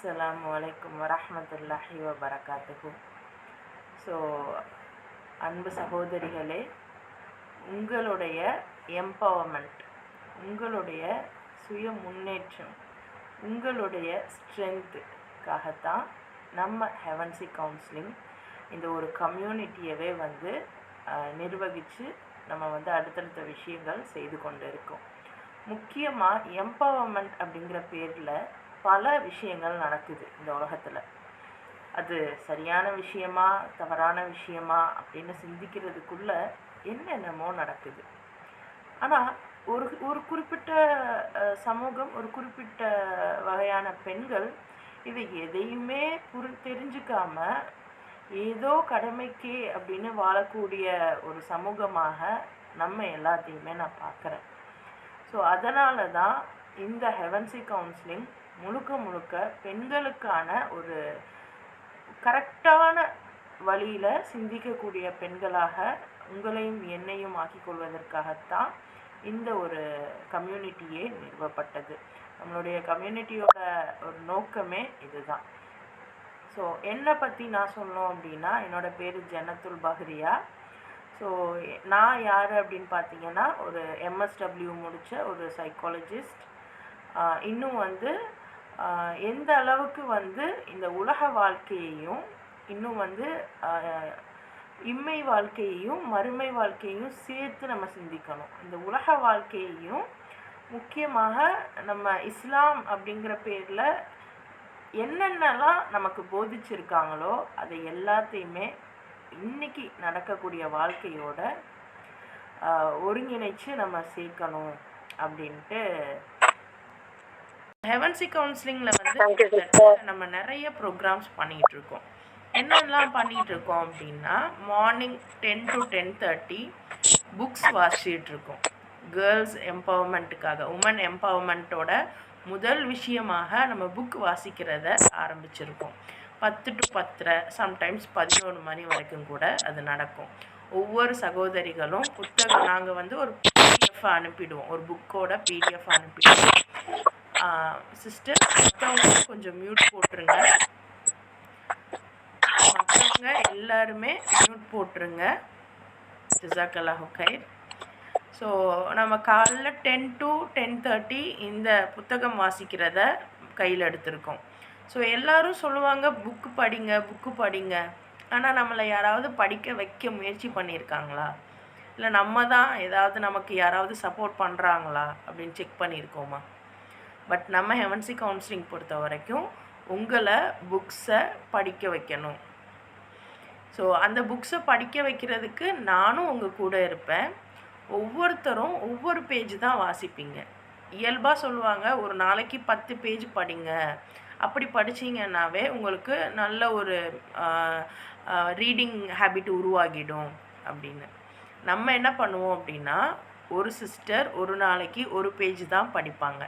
அஸ்ஸலாமு அலைக்கும் வரஹ்மத்துல்லாஹி வபரகாத்துஹு. ஸோ அன்பு சகோதரிகளே, உங்களுடைய எம்பவர்மெண்ட், உங்களுடைய சுய முன்னேற்றம், உங்களுடைய ஸ்ட்ரென்த்துக்காகத்தான் நம்ம ஹெவன்சி கவுன்சிலிங் இந்த ஒரு கம்யூனிட்டியவே நிர்வகித்து நம்ம அடுத்தடுத்த விஷயங்கள் செய்து கொண்டு இருக்கோம். முக்கியமாக எம்பவர்மெண்ட் அப்படிங்கிற பேரில் பல விஷயங்கள் நடக்குது இந்த உலகத்தில். அது சரியான விஷயமா தவறான விஷயமா அப்படின்னு சிந்திக்கிறதுக்குள்ள என்னென்னமோ நடக்குது. ஆனால் ஒரு ஒரு குறிப்பிட்ட சமூகம், ஒரு குறிப்பிட்ட வகையான பெண்கள் இது எதையுமே தெரிஞ்சுக்காம ஏதோ கடமைக்கு அப்படின்னு வாழக்கூடிய ஒரு சமூகமாக நம்ம எல்லாத்தையுமே நான் பார்க்குறேன். ஸோ அதனால தான் இந்த ஹெவன்சி கவுன்சிலிங் முழுக்க பெண்களுக்கான ஒரு கரெக்டான வழியில் சிந்திக்கக்கூடிய பெண்களாக உங்களையும் என்னையும் ஆக்கிக்கொள்வதற்காகத்தான் இந்த ஒரு கம்யூனிட்டியே நிறுவப்பட்டது. நம்மளுடைய கம்யூனிட்டியோட ஒரு நோக்கமே இதுதான். ஸோ என்னை பற்றி நான் சொல்லணும் அப்படின்னா, என்னோடய பேர் ஜன்னத்துல் பஹ்ரியா. ஸோ நான் யார் அப்படின்னு பார்த்தீங்கன்னா, ஒரு MSW முடித்த ஒரு சைக்காலஜிஸ்ட். இன்னும் எந்த அளவுக்கு இந்த உலக வாழ்க்கையையும் இன்னும் இம்மை வாழ்க்கையையும் மறுமை வாழ்க்கையையும் சேர்த்து நம்ம சிந்திக்கணும். இந்த உலக வாழ்க்கையையும் முக்கியமாக நம்ம இஸ்லாம் அப்படிங்கிற பேரில் என்னென்னலாம் நமக்கு போதிச்சிருக்காங்களோ அதை எல்லாத்தையுமே இன்றைக்கி நடக்கக்கூடிய வாழ்க்கையோட ஒருங்கிணைச்சு நம்ம சேர்க்கணும் அப்படின்ட்டு ஹெவன்சி கவுன்சிலிங்கில் நம்ம நிறைய ப்ரோக்ராம்ஸ் பண்ணிகிட்ருக்கோம். என்னெல்லாம் பண்ணிகிட்ருக்கோம் அப்படின்னா, மார்னிங் 10 to 10:30 புக்ஸ் வாசிச்சிட்ருக்கோம். கேர்ள்ஸ் எம்பவர்மெண்ட்டுக்காக, உமன் எம்பவர்மெண்ட்டோட முதல் விஷயமாக நம்ம புக் வாசிக்கிறத ஆரம்பிச்சிருக்கோம். 10 to 10:30, சம்டைம்ஸ் 11 மணி வரைக்கும் கூட அது நடக்கும். ஒவ்வொரு சகோதரிகளும் புத்தகம் நாங்கள் ஒரு PDF அனுப்பிடுவோம், ஒரு புக்கோட PDF அனுப்பிடுவோம். சிஸ்டர், மற்றவங்க கொஞ்சம் மியூட் போட்டுருங்க, மற்றவங்க எல்லாருமே மியூட் போட்டுருங்க. ஜஸாக்கல்லாஹு கைர். ஸோ நம்ம காலைல 10 to 10:30 இந்த புத்தகம் வாசிக்கிறத கையில் எடுத்திருக்கோம். ஸோ எல்லோரும் சொல்லுவாங்க புக்கு படிங்க. ஆனால் நம்மளை யாராவது படிக்க வைக்க முயற்சி பண்ணியிருக்காங்களா? இல்லை நம்ம தான் ஏதாவது நமக்கு யாராவது சப்போர்ட் பண்ணுறாங்களா அப்படின்னு செக் பண்ணியிருக்கோமா? பட் நம்ம ஹெவன்சி கவுன்சிலிங் பொறுத்த வரைக்கும் உங்களை புக்ஸை படிக்க வைக்கணும். ஸோ அந்த புக்ஸை படிக்க வைக்கிறதுக்கு நானும் உங்கள் கூட இருப்பேன். ஒவ்வொருத்தரும் ஒவ்வொரு பேஜ் தான் வாசிப்பீங்க. இயல்பாக சொல்லுவாங்க, ஒரு நாளைக்கு 10 பேஜ் படிங்க. அப்படி படிச்சிங்கன்னாவே உங்களுக்கு நல்ல ஒரு ரீடிங் ஹேபிட் உருவாகிடும் அப்படின்னு. நம்ம என்ன பண்ணுவோம் அப்படின்னா, ஒரு சிஸ்டர் ஒரு நாளைக்கு ஒரு பேஜ் தான் படிப்பாங்க.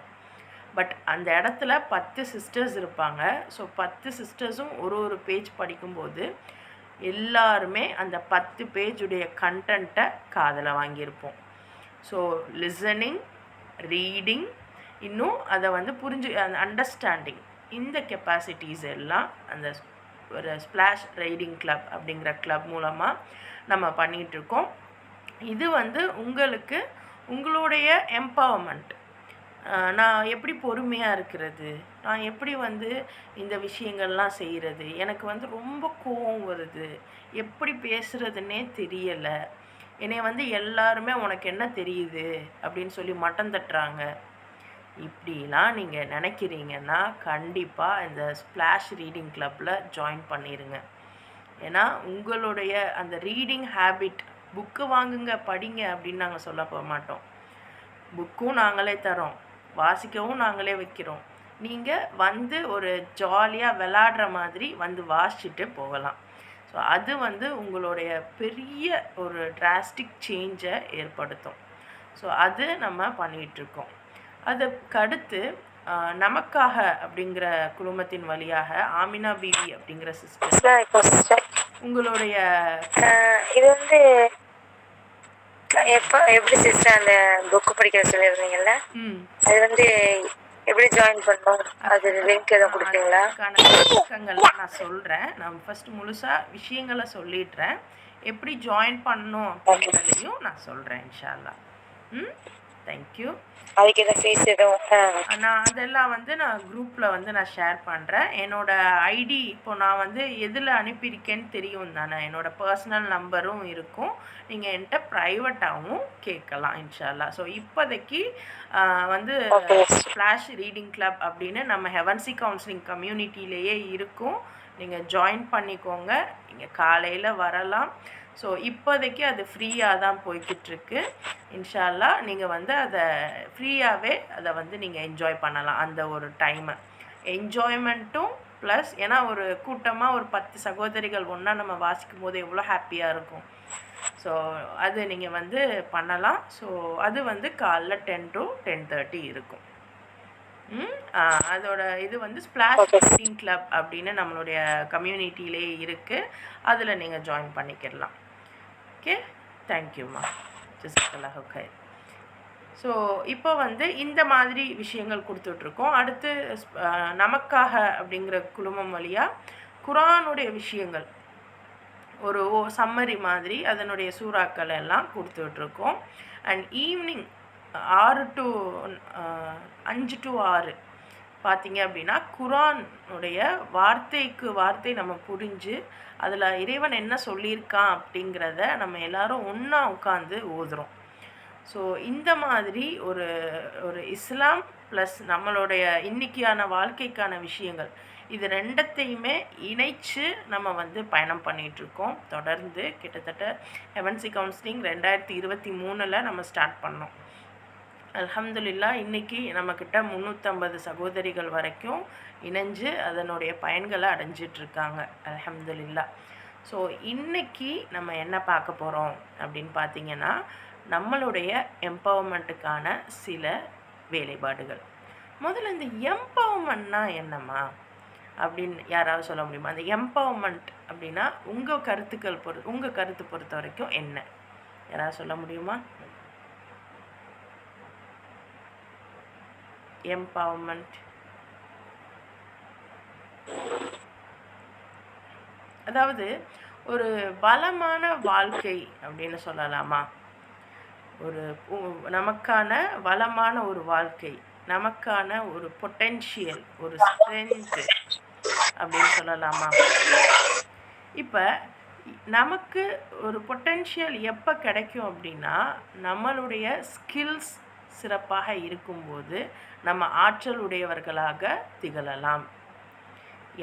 பட் அந்த இடத்துல 10 சிஸ்டர்ஸ் இருப்பாங்க. ஸோ 10 சிஸ்டர்ஸும் ஒரு பேஜ் படிக்கும்போது எல்லாருமே அந்த 10 பேஜுடைய கண்டென்ட்டை காதில் வாங்கியிருப்போம். ஸோ லிசனிங், ரீடிங், இன்னும் அதை புரிஞ்சு அந்த அண்டர்ஸ்டாண்டிங், இந்த கெப்பாசிட்டிஸ் எல்லாம் அந்த ஒரு ஸ்ப்ளாஷ் ரைடிங் கிளப் அப்படிங்கிற கிளப் மூலமாக நம்ம பண்ணிகிட்ருக்கோம். இது உங்களுக்கு உங்களுடைய எம்பவர்மெண்ட். நான் எப்படி பொறுமையாக இருக்கிறது, நான் எப்படி இந்த விஷயங்கள்லாம் செய்கிறது, எனக்கு ரொம்ப கோவம் வருது, எப்படி பேசுகிறதுனே தெரியலை, என்னை எல்லாருமே உனக்கு என்ன தெரியுது அப்படின்னு சொல்லி மட்டம் தட்டுறாங்க, இப்படிலாம் நீங்கள் நினைக்கிறீங்கன்னா கண்டிப்பாக இந்த ஸ்ப்ளாஷ் ரீடிங் கிளப்பில் ஜாயின் பண்ணிடுங்க. ஏன்னா உங்களுடைய அந்த ரீடிங் ஹேபிட், புக்கு வாங்குங்க படிங்க அப்படின்னு நாங்கள் சொல்ல போக மாட்டோம். புக்கும் நாங்களே தரோம், வாசிக்கவும் நாங்களே வைக்கிறோம். நீங்கள் ஒரு ஜாலியாக விளாடுற மாதிரி வாசிச்சுட்டு போகலாம். ஸோ அது உங்களுடைய பெரிய ஒரு டிராஸ்டிக் சேஞ்சை ஏற்படுத்தும். ஸோ அது நம்ம பண்ணிகிட்ருக்கோம். அதுக்கடுத்து நமக்காக அப்படிங்கிற குழுமத்தின் வழியாக ஆமினா பிவி அப்படிங்கிற சிஸ்டர் உங்களுடைய இது எப்படி சிஸ்டர் அந்த புக்கு படிக்கிற சொல்லியிருந்தீங்கல்ல, அது எப்படி ஜாயின் பண்ணணும், அது லிங்க் எதுவும் கொடுப்பீங்களா? அதுக்கான நான் சொல்கிறேன். நான் ஃபஸ்ட்டு முழுசாக விஷயங்களை சொல்லிடுறேன். எப்படி ஜாயின் பண்ணணும் அப்படின்றதையும் நான் சொல்கிறேன் இன்ஷா அல்லாஹ். தேங்க்யூ. அதுக்கு எதாவது ஃபீஸ் எதுவும்? நான் அதெல்லாம் வந்து நான் குரூப்பில் வந்து நான் ஷேர் பண்ணுறேன். என்னோடய ஐடி இப்போ நான் வந்து எதில் அனுப்பியிருக்கேன்னு தெரியும் தானே, என்னோடய பர்சனல் நம்பரும் இருக்கும். நீங்கள் என்கிட்ட ப்ரைவேட்டாகவும் கேட்கலாம் இன்ஷா அல்லாஹ். ஸோ இப்போதைக்கு வந்து ஃப்ளாஷ் ரீடிங் கிளப் அப்படின்னு நம்ம ஹெவன்சி கவுன்சிலிங் கம்யூனிட்டிலேயே இருக்கும். நீங்கள் ஜாயின் பண்ணிக்கோங்க. நீங்கள் காலையில் வரலாம். ஸோ இப்போதைக்கு அது ஃப்ரீயாக தான் போய்கிட்டுருக்கு. இன்ஷா அல்லாஹ் நீங்கள் வந்து அதை ஃப்ரீயாகவே அதை வந்து நீங்கள் என்ஜாய் பண்ணலாம். அந்த ஒரு டைமை என்ஜாய்மெண்ட்டும் ப்ளஸ், ஏன்னா ஒரு கூட்டமாக ஒரு 10 சகோதரிகள் ஒன்றா நம்ம வாசிக்கும் போது எவ்வளோ ஹாப்பியாக இருக்கும். ஸோ அது நீங்கள் வந்து பண்ணலாம். ஸோ அது வந்து காலைல 10 to 10:30 இருக்கும். அதோட இது வந்து ஸ்பிளாஷ் ரீடிங் கிளப் அப்படின்னு நம்மளுடைய கம்யூனிட்டியிலே இருக்குது. அதில் நீங்கள் ஜாயின் பண்ணிக்கிடலாம். ஓகே, தேங்க்யூம்மா. ஜஸாக்கல்லாஹு கைர். ஸோ இப்போ வந்து இந்த மாதிரி விஷயங்கள் கொடுத்துட்ருக்கோம். அடுத்து நமக்காக அப்படிங்கிற குழுமம் வழியாக குரானுடைய விஷயங்கள் ஒரு சம்மரி மாதிரி அதனுடைய சூறாக்கள் எல்லாம் கொடுத்துட்ருக்கோம். அண்ட் ஈவினிங் 5 to 6 பார்த்திங்க அப்படின்னா குரானுடைய வார்த்தைக்கு வார்த்தை நம்ம புரிஞ்சு அதில் இறைவன் என்ன சொல்லியிருக்கான் அப்படிங்கிறத நம்ம எல்லாரும் ஒன்றா உட்காந்து ஓதுறோம். ஸோ இந்த மாதிரி ஒரு ஒரு இஸ்லாம் ப்ளஸ் நம்மளுடைய இன்றைக்கியான வாழ்க்கைக்கான விஷயங்கள் இது ரெண்டத்தையுமே இணைச்சு நம்ம வந்து பயணம் பண்ணிகிட்ருக்கோம். தொடர்ந்து கிட்டத்தட்ட ஹெவன்சி கவுன்சிலிங் 2023 நம்ம ஸ்டார்ட் பண்ணோம். அல்ஹம்துலில்லாஹ் இன்றைக்கி நம்மக்கிட்ட 350 சகோதரிகள் வரைக்கும் இணைஞ்சு அதனுடைய பயன்களை அடைஞ்சிட்ருக்காங்க. அல்ஹம்துலில்லாஹ். ஸோ இன்றைக்கி நம்ம என்ன பார்க்க போகிறோம் அப்படின்னு பார்த்திங்கன்னா, நம்மளுடைய எம்பவர்மெண்ட்டுக்கான சில வேலைப்பாடுகள். முதல்ல இந்த எம்பவர்மெண்ட்னா என்னம்மா அப்படின்னு யாராவது சொல்ல முடியுமா? அந்த எம்பவர்மெண்ட் அப்படின்னா உங்கள் கருத்து பொறுத்த வரைக்கும் என்ன, யாராவது சொல்ல முடியுமா? எம்பவர்மெண்ட் அதாவது ஒரு பலமான வாழ்க்கை அப்படின்னு சொல்லலாமா? ஒரு நமக்கான வளமான ஒரு வாழ்க்கை, நமக்கான ஒரு பொட்டென்ஷியல், ஒரு ஸ்ட்ரென்த் அப்படின்னு சொல்லலாமா? இப்போ நமக்கு ஒரு பொட்டென்ஷியல் எப்போ கிடைக்கும் அப்படின்னா, நம்மளுடைய ஸ்கில்ஸ் சிறப்பாக இருக்கும்போது நம்ம ஆற்றல் உடையவர்களாக திகழலாம்.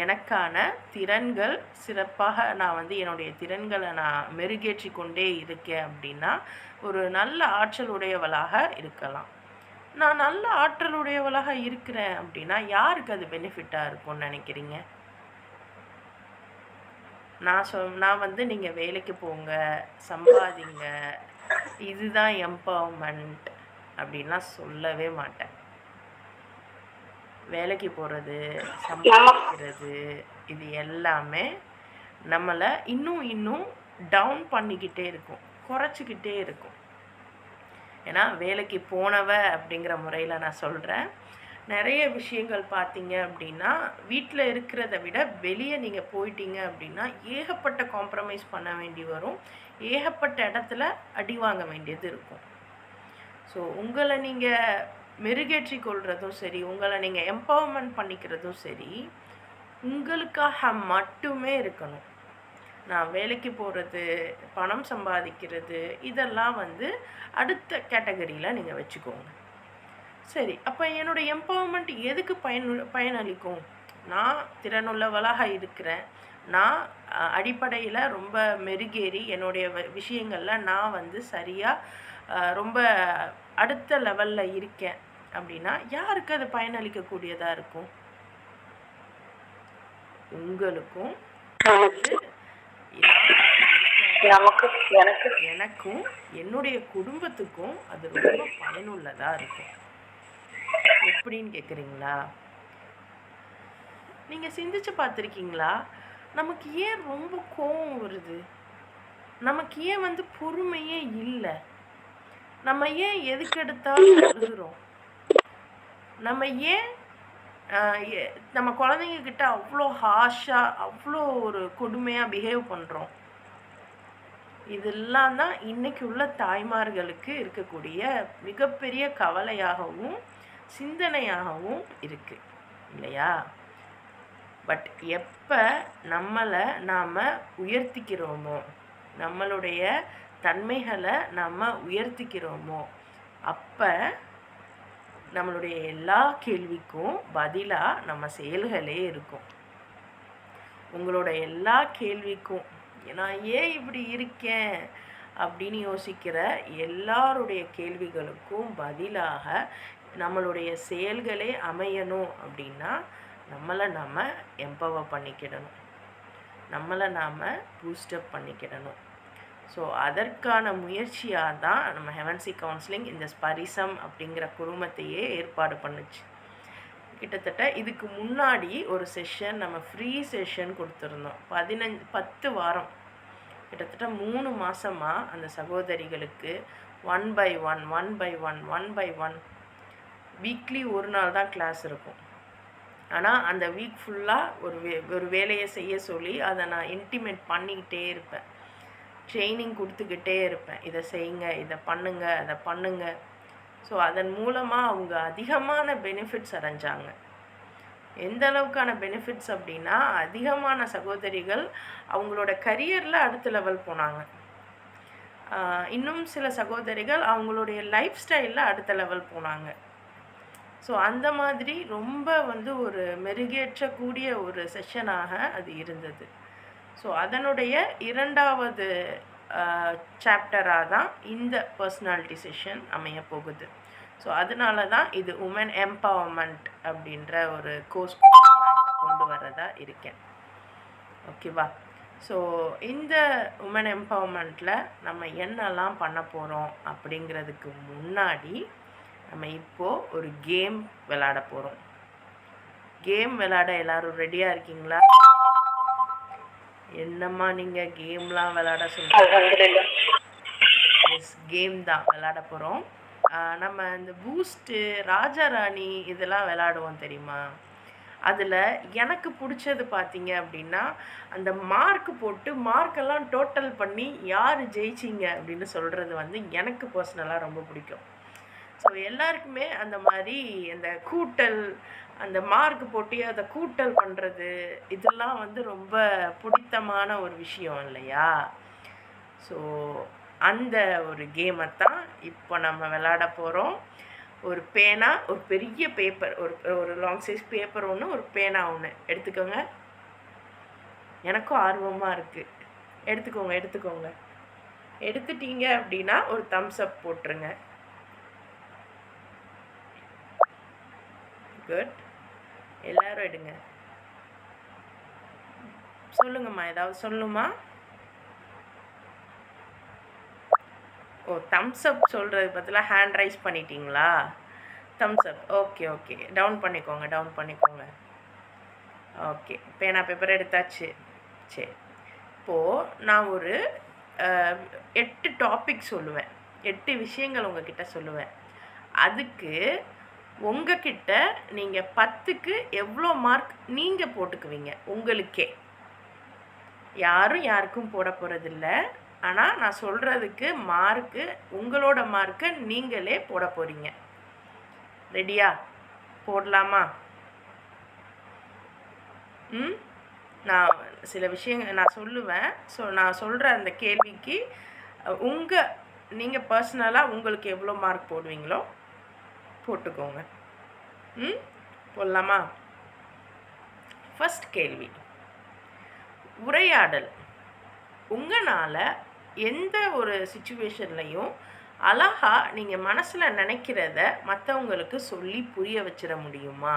எனக்கான திறன்கள் சிறப்பாக நான் வந்து என்னுடைய திறன்களை நான் மெருகேற்றி கொண்டே இருக்கேன் அப்படின்னா ஒரு நல்ல ஆற்றல் உடையவளாக இருக்கலாம். நான் நல்ல ஆற்றல் உடையவளாக இருக்கிறேன் அப்படின்னா யாருக்கு அது பெனிஃபிட்டாக இருக்கும்னு நினைக்கிறீங்க? நான் வந்து நீங்கள் வேலைக்கு போங்க, சம்பாதிங்க, இதுதான் எம்பவர்மெண்ட் அப்படின்லாம் சொல்லவே மாட்டேன். வேலைக்கு போகிறது, சம்பாதிக்கிறது, இது எல்லாமே நம்மளை இன்னும் டவுன் பண்ணிக்கிட்டே இருக்கும், குறைச்சிக்கிட்டே இருக்கும். ஏன்னா வேலைக்கு போனவ அப்படிங்கிற முறையில் நான் சொல்கிறேன். நிறைய விஷயங்கள் பார்த்தீங்க அப்படின்னா வீட்டில் இருக்கிறத விட வெளியே நீங்கள் போயிட்டீங்க அப்படின்னா ஏகப்பட்ட காம்ப்ரமைஸ் பண்ண வேண்டி வரும், ஏகப்பட்ட இடத்துல அடி வாங்க வேண்டியது இருக்கும். ஸோ உங்களை நீங்கள் மெருகேற்றி கொள்வதும் சரி, உங்களை நீங்கள் எம்பவர்மெண்ட் பண்ணிக்கிறதும் சரி, உங்களுக்காக மட்டுமே இருக்கணும். நான் வேலைக்கு போகிறது, பணம் சம்பாதிக்கிறது, இதெல்லாம் வந்து அடுத்த கேட்டகரியில் நீங்கள் வச்சுக்கோங்க. சரி, அப்போ என்னோடய எம்பவர்மெண்ட் எதுக்கு பயனளிக்கும்? நான் திறனுள்ளவளாக இருக்கிறேன், நான் அடிப்படையில் ரொம்ப மெருகேறி என்னுடைய விஷயங்களில் நான் வந்து சரியாக ரொம்ப அடுத்த லெவலில் இருக்கேன் அப்படின்னா யாருக்கு அது பயனளிக்கக்கூடியதாக இருக்கும்? உங்களுக்கும், எனக்கும், என்னுடைய குடும்பத்துக்கும் அது ரொம்ப பயனுள்ளதாக இருக்கும். எப்படின்னு கேட்குறீங்களா? நீங்கள் சிந்திச்சு பார்த்துருக்கீங்களா? நமக்கு ஏன் ரொம்ப கோபம் வருது? நமக்கு ஏன் வந்து பொறுமையே இல்லை? நம்ம ஏன் எதுக்கு எடுத்தாலும் அழுகிறோம்? நம்ம ஏன் நம்ம குழந்தைங்கக்கிட்ட அவ்வளோ ஹார்ஷாக அவ்வளோ ஒரு கொடுமையாக பிஹேவ் பண்ணுறோம்? இதெல்லாம் தான் இன்னைக்கு உள்ள தாய்மார்களுக்கு இருக்கக்கூடிய மிகப்பெரிய கவலையாகவும் சிந்தனையாகவும் இருக்குது இல்லையா? பட் எப்போ நம்மளை நாம் உயர்த்திக்கிறோமோ, நம்மளுடைய தன்மைகளை நம்ம உயர்த்திக்கிறோமோ, அப்போ நம்மளுடைய எல்லா கேள்விக்கும் பதிலாக நம்ம செயல்களே இருக்கும். உங்களோட எல்லா கேள்விக்கும் நான் ஏன் இப்படி இருக்கேன் அப்படின்னு யோசிக்கிற எல்லாருடைய கேள்விகளுக்கும் பதிலாக நம்மளுடைய செயல்களே அமையணும் அப்படின்னா நம்மளை நம்ம எம்பவர் பண்ணிக்கிடணும், நம்மளை நாம் பூஸ்டப் பண்ணிக்கிடணும். ஸோ அதற்கான முயற்சியாக தான் நம்ம ஹெவன்சி கவுன்சிலிங் இந்த ஸ்பரிசம் அப்படிங்கிற குழுமத்தையே ஏற்பாடு பண்ணுச்சு. கிட்டத்தட்ட இதுக்கு முன்னாடி ஒரு செஷன் நம்ம ஃப்ரீ செஷன் கொடுத்துருந்தோம். 10 வாரம் கிட்டத்தட்ட 3 மாதமாக அந்த சகோதரிகளுக்கு 1 by 1 வீக்லி ஒரு நாள் தான் கிளாஸ் இருக்கும். ஆனால் அந்த வீக் ஃபுல்லாக ஒரு வேலையை செய்ய சொல்லி அதை நான் இன்டிமேட் பண்ணிக்கிட்டே இருப்பேன், ட்ரைனிங் கொடுத்துக்கிட்டே இருப்பேன். இதை செய்யுங்க, இதை பண்ணுங்க, அதை பண்ணுங்க. ஸோ அதன் மூலமாக அவங்க அதிகமான பெனிஃபிட்ஸ் அடைஞ்சாங்க. எந்த அளவுக்கான பெனிஃபிட்ஸ் அப்படின்னா, அதிகமான சகோதரிகள் அவங்களோட கரியரில் அடுத்த லெவல் போனாங்க. இன்னும் சில சகோதரிகள் அவங்களுடைய லைஃப் ஸ்டைலில் அடுத்த லெவல் போனாங்க. ஸோ அந்த மாதிரி ரொம்ப ஒரு மெருகேற்றக்கூடிய ஒரு செஷனாக அது இருந்தது. ஸோ அதனுடைய 2வது சாப்டராக தான் இந்த பர்சனாலிட்டி செஷன் அமைய போகுது. ஸோ அதனால தான் இது உமன் எம்பவர்மெண்ட் அப்படின்ற ஒரு கோர்ஸ் நான் கொண்டு வரதா இருக்கேன். ஓகேவா? ஸோ இந்த உமன் எம்பவர்மெண்ட்டில் நம்ம என்னெல்லாம் பண்ண போகிறோம் அப்படிங்கிறதுக்கு முன்னாடி நம்ம இப்போது ஒரு கேம் விளையாட போகிறோம். கேம் விளையாட எல்லோரும் ரெடியாக இருக்கீங்களா? என்னம்மா நீங்கள் கேம்லாம் விளையாட சொல்லுங்கள்? எஸ், கேம் தான் விளையாட போகிறோம். நம்ம இந்த பூஸ்ட்டு, ராஜா ராணி இதெல்லாம் விளையாடுவோம் தெரியுமா? அதில் எனக்கு பிடிச்சது பார்த்தீங்க அப்படின்னா, அந்த மார்க் போட்டு மார்க்கெல்லாம் டோட்டல் பண்ணி யார் ஜெயிச்சிங்க அப்படின்னு சொல்கிறது எனக்கு பர்சனலாக ரொம்ப பிடிக்கும். ஸோ எல்லாருக்குமே அந்த மாதிரி அந்த கூட்டல், அந்த மார்க் போட்டு அதை கூட்டல் பண்ணுறது இதெல்லாம் ரொம்ப பிடித்தமான ஒரு விஷயம் இல்லையா? ஸோ அந்த ஒரு கேமை தான் இப்போ நம்ம விளையாட போகிறோம். ஒரு பேனா, ஒரு பெரிய பேப்பர், ஒரு லாங் சைஸ் பேப்பர் ஒன்று, ஒரு பேனா ஒன்று எடுத்துக்கோங்க. எனக்கும் ஆர்வமாக இருக்குது. எடுத்துக்கோங்க. எடுத்துட்டீங்க அப்படின்னா ஒரு தம்ஸ் அப் போட்டுருங்க. குட். எல்லாரும் எடுங்க. சொல்லுங்கம்மா, ஏதாவது சொல்லணுமா? ஓ, தம்ஸ் அப் சொல்கிறது பதிலாக ஹேண்ட் ரைஸ் பண்ணிட்டீங்களா? தம்ஸ் அப். ஓகே. டவுன் பண்ணிக்கோங்க. ஓகே, பேனா பேப்பர் எடுத்தாச்சு. சரி, இப்போது நான் ஒரு 8 டாபிக் சொல்லுவேன், 8 விஷயங்கள் உங்ககிட்ட சொல்லுவேன். அதுக்கு உங்ககிட்ட நீங்கள் 10க்கு எவ்வளோ மார்க் நீங்கள் போட்டுக்குவீங்க உங்களுக்கே. யாருக்கும் போட போகிறதில்ல. ஆனால் நான் சொல்கிறதுக்கு மார்க்கு, உங்களோட மார்க்கை நீங்களே போட போகிறீங்க. ரெடியா? போடலாமா? நான் சில விஷயங்கள் நான் சொல்லுவேன். ஸோ நான் சொல்கிற அந்த கேள்விக்கு நீங்கள் பர்சனலாக உங்களுக்கு எவ்வளோ மார்க் போடுவீங்களோ போட்டுக்கோங்க. போடலாமா? ஃபர்ஸ்ட் கேள்வி, உரையாடல். உங்களால் எந்த ஒரு சிச்சுவேஷன்லையும் அழகாக நீங்கள் மனசில் நினைக்கிறத மற்றவங்களுக்கு சொல்லி புரிய வச்சிட முடியுமா?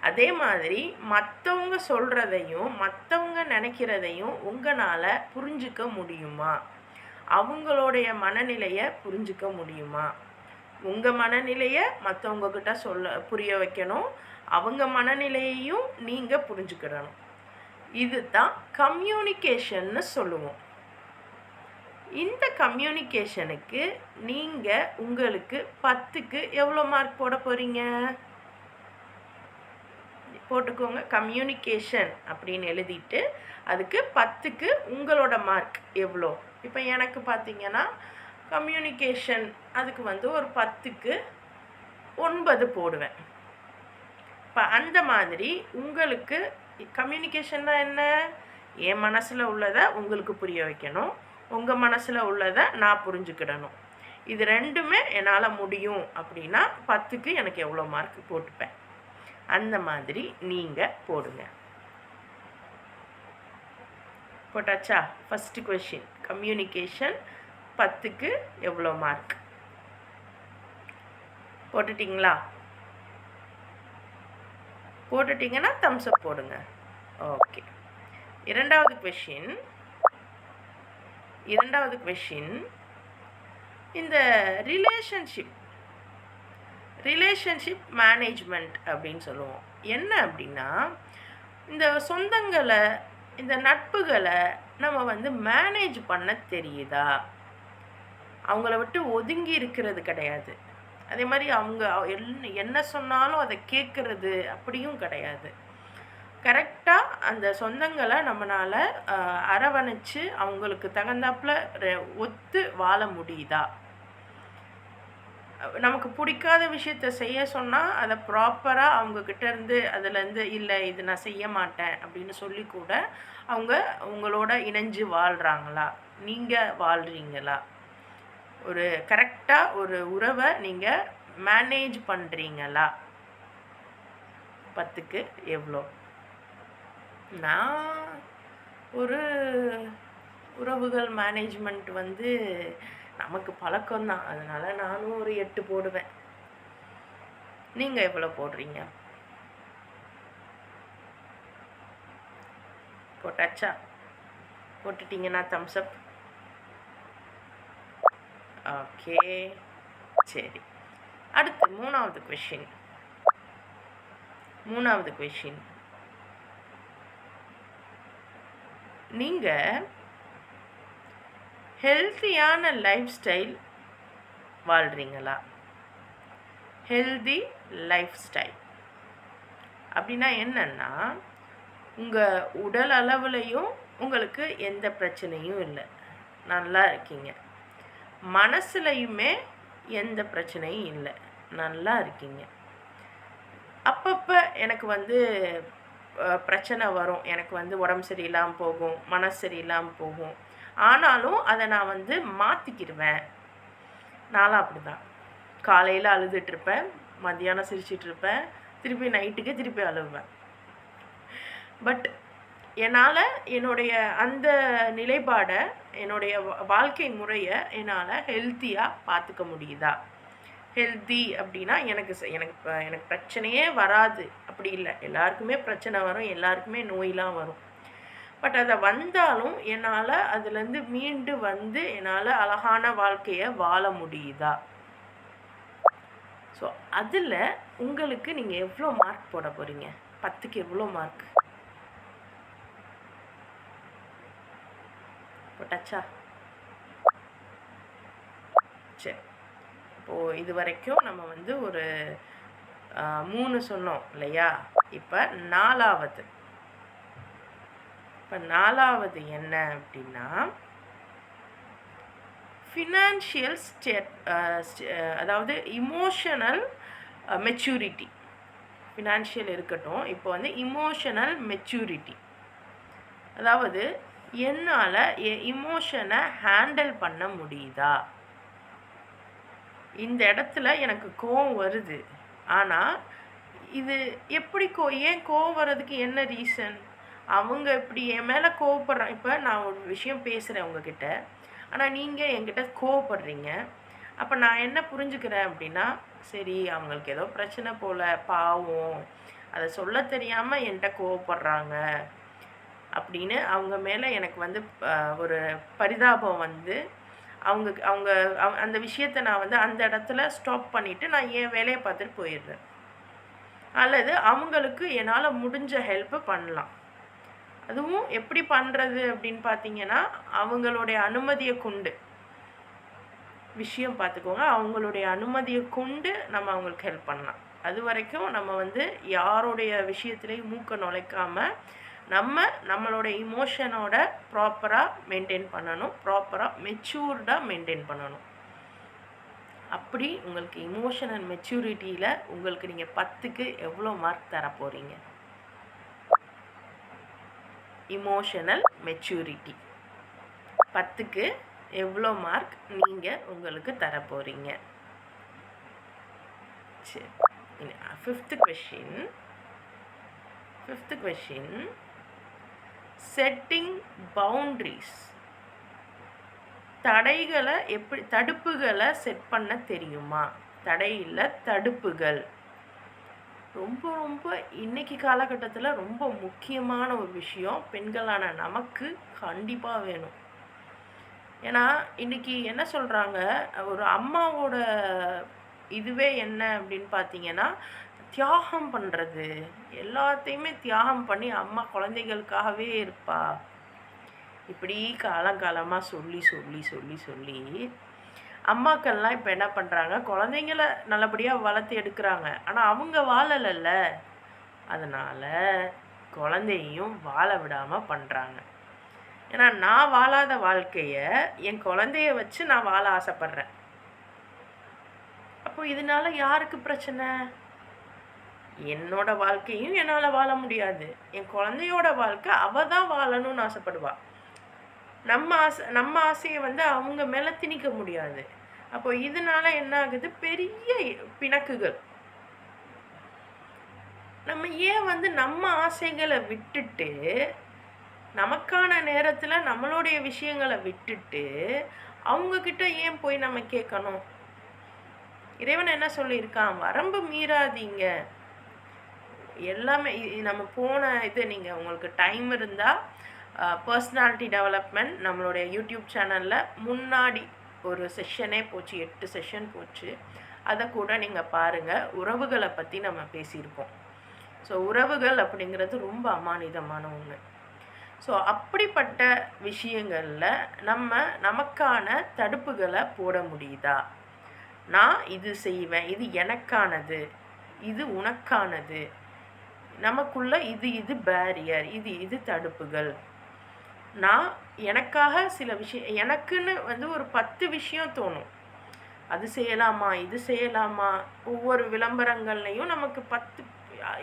அதே மாதிரி மற்றவங்க சொல்கிறதையும் மற்றவங்க நினைக்கிறதையும் உங்களால் புரிஞ்சிக்க முடியுமா? அவங்களுடைய மனநிலையை புரிஞ்சிக்க முடியுமா? உங்கள் மனநிலையை மற்றவங்கக்கிட்ட புரிய வைக்கணும், அவங்க மனநிலையையும் நீங்கள் புரிஞ்சுக்கிடணும். இது தான் கம்யூனிகேஷன்னு சொல்லுவோம். இந்த கம்யூனிகேஷனுக்கு நீங்கள் உங்களுக்கு 10க்கு எவ்வளோ மார்க் போட போகிறீங்க? போட்டுக்கோங்க. கம்யூனிகேஷன் அப்படின்னு எழுதிட்டு அதுக்கு 10க்கு உங்களோட மார்க் எவ்வளோ? இப்போ எனக்கு பார்த்தீங்கன்னா கம்யூனிகேஷன் அதுக்கு வந்து ஒரு 10க்கு 9 போடுவேன். இப்போ அந்த மாதிரி உங்களுக்கு கம்யூனிகேஷன்னா என்ன? என் மனசில் உள்ளதை உங்களுக்கு புரிய வைக்கணும், உங்கள் மனசில் உள்ளதை நான் புரிஞ்சுக்கிடணும். இது ரெண்டுமே என்னால் முடியும் அப்படின்னா 10க்கு எனக்கு எவ்வளோ மார்க் போட்டுப்பேன். அந்த மாதிரி நீங்கள் போடுங்க. போட்டாச்சா? ஃபஸ்ட்டு கொஷின் கம்யூனிகேஷன் 10க்கு எவ்வளோ மார்க் போட்டுட்டிங்களா? போட்டுட்டிங்கன்னா தம்ஸ் அப் போடுங்க. ஓகே. இரண்டாவது கொஷின் இந்த ரிலேஷன்ஷிப் மேனேஜ்மெண்ட் அப்படின்னு சொல்லுவோம். என்ன அப்படின்னா இந்த சொந்தங்களை இந்த நட்புகளை நம்ம வந்து மேனேஜ் பண்ண தெரியுதா? அவங்கள விட்டு ஒதுங்கி இருக்கிறது கிடையாது. அதே மாதிரி அவங்க என்ன சொன்னாலும் அதை கேட்குறது அப்படியும் கிடையாது. கரெக்டாக அந்த சொந்தங்களை நம்மளால் அரவணைச்சு அவங்களுக்கு தகுந்தாப்புல ஒத்து வாழ முடியுதா? நமக்கு பிடிக்காத விஷயத்த செய்ய சொன்னால் அதை ப்ராப்பராக அவங்கக்கிட்ட இருந்து அதுலேருந்து இல்லை இது நான் செய்ய மாட்டேன் அப்படின்னு சொல்லி கூட அவங்க உங்களோட இணைஞ்சு வாழ்கிறாங்களா? நீங்கள் வாழ்கிறீங்களா? ஒரு கரெக்டாக ஒரு உறவை நீங்கள் மேனேஜ் பண்ணுறீங்களா? 10க்கு எவ்வளோ? நான் ஒரு உறவுகள் மேனேஜ்மெண்ட் வந்து நமக்கு பழக்கம்தான், அதனால் நானும் ஒரு 8 போடுவேன். நீங்கள் எவ்வளோ போடுறீங்க? போட்டாச்சா? போட்டுட்டிங்கன்னா தம்ஸ் அப். ஓகே, சரி. அடுத்து மூணாவது கொஷின் நீங்கள் ஹெல்த்தியான லைஃப் ஸ்டைல் வாழ்கிறீங்களா? ஹெல்தி லைஃப் ஸ்டைல் அப்படின்னா என்னன்னா உங்கள் உடல் அளவுலையும் உங்களுக்கு எந்த பிரச்சனையும் இல்லை, நல்லா இருக்கீங்க. மனசுலையுமே எந்த பிரச்சனையும் இல்லை, நல்லா இருக்கீங்க. அப்பப்போ எனக்கு வந்து பிரச்சனை வரும், எனக்கு வந்து உடம்பு சரியில்லாமல் போகும், மனசு சரியில்லாமல் போகும். ஆனாலும் அதை நான் வந்து மாற்றிக்கிடுவேன். நானும் அப்படி தான். காலையில் அழுதுட்ருப்பேன், மத்தியானம் சிரிச்சிட்ருப்பேன், திருப்பி நைட்டுக்கு திருப்பி அழுவேன். பட் என்னால் என்னுடைய அந்த நிலைப்பாடை என்னுடைய வாழ்க்கை முறையை என்னால் ஹெல்த்தியாக பார்த்துக்க முடியுதா? ஹெல்த்தி அப்படின்னா எனக்கு பிரச்சனையே வராது அப்படி இல்லை. எல்லாருக்குமே பிரச்சனை வரும், எல்லாருக்குமே நோயெலாம் வரும். பட் அதை வந்தாலும் என்னால் அதுலேருந்து மீண்டு வந்து என்னால் அழகான வாழ்க்கையை வாழ முடியுதா? ஸோ அதில் உங்களுக்கு நீங்கள் எவ்வளோ மார்க் போட போகிறீங்க? 10க்கு எவ்வளோ மார்க் போட்டாச்சா? சரி. இப்போது இது வரைக்கும் நம்ம வந்து ஒரு 3 சொன்னோம் இல்லையா? இப்போ நாலாவது என்ன அப்படின்னா ஃபினான்ஷியல் அதாவது இமோஷனல் மெச்சூரிட்டி. ஃபினான்ஷியல் இருக்கட்டும், இப்போ வந்து இமோஷனல் மெச்சூரிட்டி. அதாவது என்னால் இமோஷனை ஹேண்டில் பண்ண முடியுதா? இந்த இடத்துல எனக்கு கோவம் வருது, ஆனால் இது எப்படி ஏன் கோவம் வர்றதுக்கு என்ன ரீசன்? அவங்க இப்படி என் மேலே கோவப்படுறாங்க. இப்போ நான் ஒரு விஷயம் பேசுகிறேன் உங்ககிட்ட, ஆனால் நீங்கள் என்கிட்ட கோவப்படுறீங்க. அப்போ நான் என்ன புரிஞ்சுக்கிறேன் அப்படின்னா, சரி அவங்களுக்கு ஏதோ பிரச்சனை போல், பாவம், அதை சொல்ல தெரியாமல் என்கிட்ட கோவப்படுறாங்க அப்படின்னு அவங்க மேலே எனக்கு வந்து ஒரு பரிதாபம் வந்து அவங்க அந்த விஷயத்தை நான் வந்து அந்த இடத்துல ஸ்டாப் பண்ணிவிட்டு நான் என் வேலையை பார்த்துட்டு போயிடுறேன். அல்லது அவங்களுக்கு என்னால் முடிஞ்ச ஹெல்ப்பு பண்ணலாம். அதுவும் எப்படி பண்ணுறது அப்படின்னு பார்த்தீங்கன்னா, அவங்களுடைய அனுமதியை கொண்டு விஷயம் பார்த்துக்கோங்க. அவங்களுடைய அனுமதியை கொண்டு நம்ம அவங்களுக்கு ஹெல்ப் பண்ணலாம். அது வரைக்கும் நம்ம வந்து யாருடைய விஷயத்துலேயும் மூக்க நுழைக்காம நம்மளோட இமோஷனோட ப்ராப்பராக மெயின்டைன் பண்ணணும், ப்ராப்பராக மெச்சூர்டாக மெயின்டைன் பண்ணணும். அப்படி உங்களுக்கு இமோஷனல் மெச்சூரிட்டியில் உங்களுக்கு நீங்கள் 10க்கு எவ்வளோ மார்க் தர போகிறீங்க? இமோஷனல் மெச்சூரிட்டி 10க்கு எவ்வளோ மார்க் நீங்கள் உங்களுக்கு தர போகிறீங்க? சரி, ஃபிஃப்த்து கொஷின் செட்டிங் பவுண்ட்ரிஸ். தடுப்புகளை செட் பண்ண தெரியுமா? தடை இல்லை, தடுப்புகள் ரொம்ப ரொம்ப இன்னைக்கு காலகட்டத்தில் ரொம்ப முக்கியமான ஒரு விஷயம். பெண்களான நமக்கு கண்டிப்பாக வேணும். ஏன்னா இன்னைக்கு என்ன சொல்கிறாங்க, ஒரு அம்மாவோட இதுவே என்ன அப்படின்னு பார்த்தீங்கன்னா, தியாகம் பண்ணுறது. எல்லாத்தையுமே தியாகம் பண்ணி அம்மா குழந்தைகளுக்காகவே இருப்பா. இப்படி காலங்காலமாக சொல்லி சொல்லி சொல்லி சொல்லி அம்மாக்கள்லாம் இப்போ என்ன பண்ணுறாங்க, குழந்தைங்கள நல்லபடியாக வளர்த்து எடுக்கிறாங்க. ஆனால் அவங்க வாழலைல்ல, அதனால் குழந்தையும் வாழ விடாமல் பண்ணுறாங்க. ஏன்னா நான் வாழாத வாழ்க்கையை என் குழந்தைய வச்சு நான் வாழ ஆசைப்பட்றேன். அப்போ இதனால யாருக்கு பிரச்சனை? என்னோட வாழ்க்கையும் என்னால் வாழ முடியாது. என் குழந்தையோட வாழ்க்கை அவள் தான் வாழணும்னு ஆசைப்படுவா. நம்ம ஆசையை வந்து அவங்க மேலே திணிக்க முடியாது. அப்போ இதனால என்ன ஆகுது? பெரிய பிணக்குகள். நம்ம ஏன் வந்து நம்ம ஆசைகளை விட்டுட்டு, நமக்கான நேரத்தில் நம்மளுடைய விஷயங்களை விட்டுட்டு அவங்கக்கிட்ட ஏன் போய் நம்ம கேட்கணும்? இறைவன் என்ன சொல்லியிருக்கான்? வரம்பு மீறாதீங்க. எல்லாமே நம்ம போன இது நீங்கள் உங்களுக்கு டைம் இருந்தால் பர்சனாலிட்டி டெவலப்மெண்ட் நம்மளுடைய யூடியூப் சேனலில் முன்னாடி ஒரு செஷனே போச்சு, 8 செஷன் போச்சு. அதை கூட நீங்கள் பாருங்கள். உறவுகளை பற்றி நம்ம பேசியிருக்கோம். ஸோ உறவுகள் அப்படிங்கிறது ரொம்ப அமானிதமான ஒன்று. ஸோ அப்படிப்பட்ட விஷயங்களில் நமக்கான தடுப்புகளை போட முடியுதா? நான் இது செய்வேன், இது எனக்கானது, இது உனக்கானது, நமக்குள்ள இது பேரியர், இது தடுப்புகள். நான் எனக்காக சில விஷயம், எனக்குன்னு வந்து ஒரு 10 விஷயம் தோணும். அது செய்யலாமா, இது செய்யலாமா. ஒவ்வொரு விளம்பரங்கள்லையும் நமக்கு 10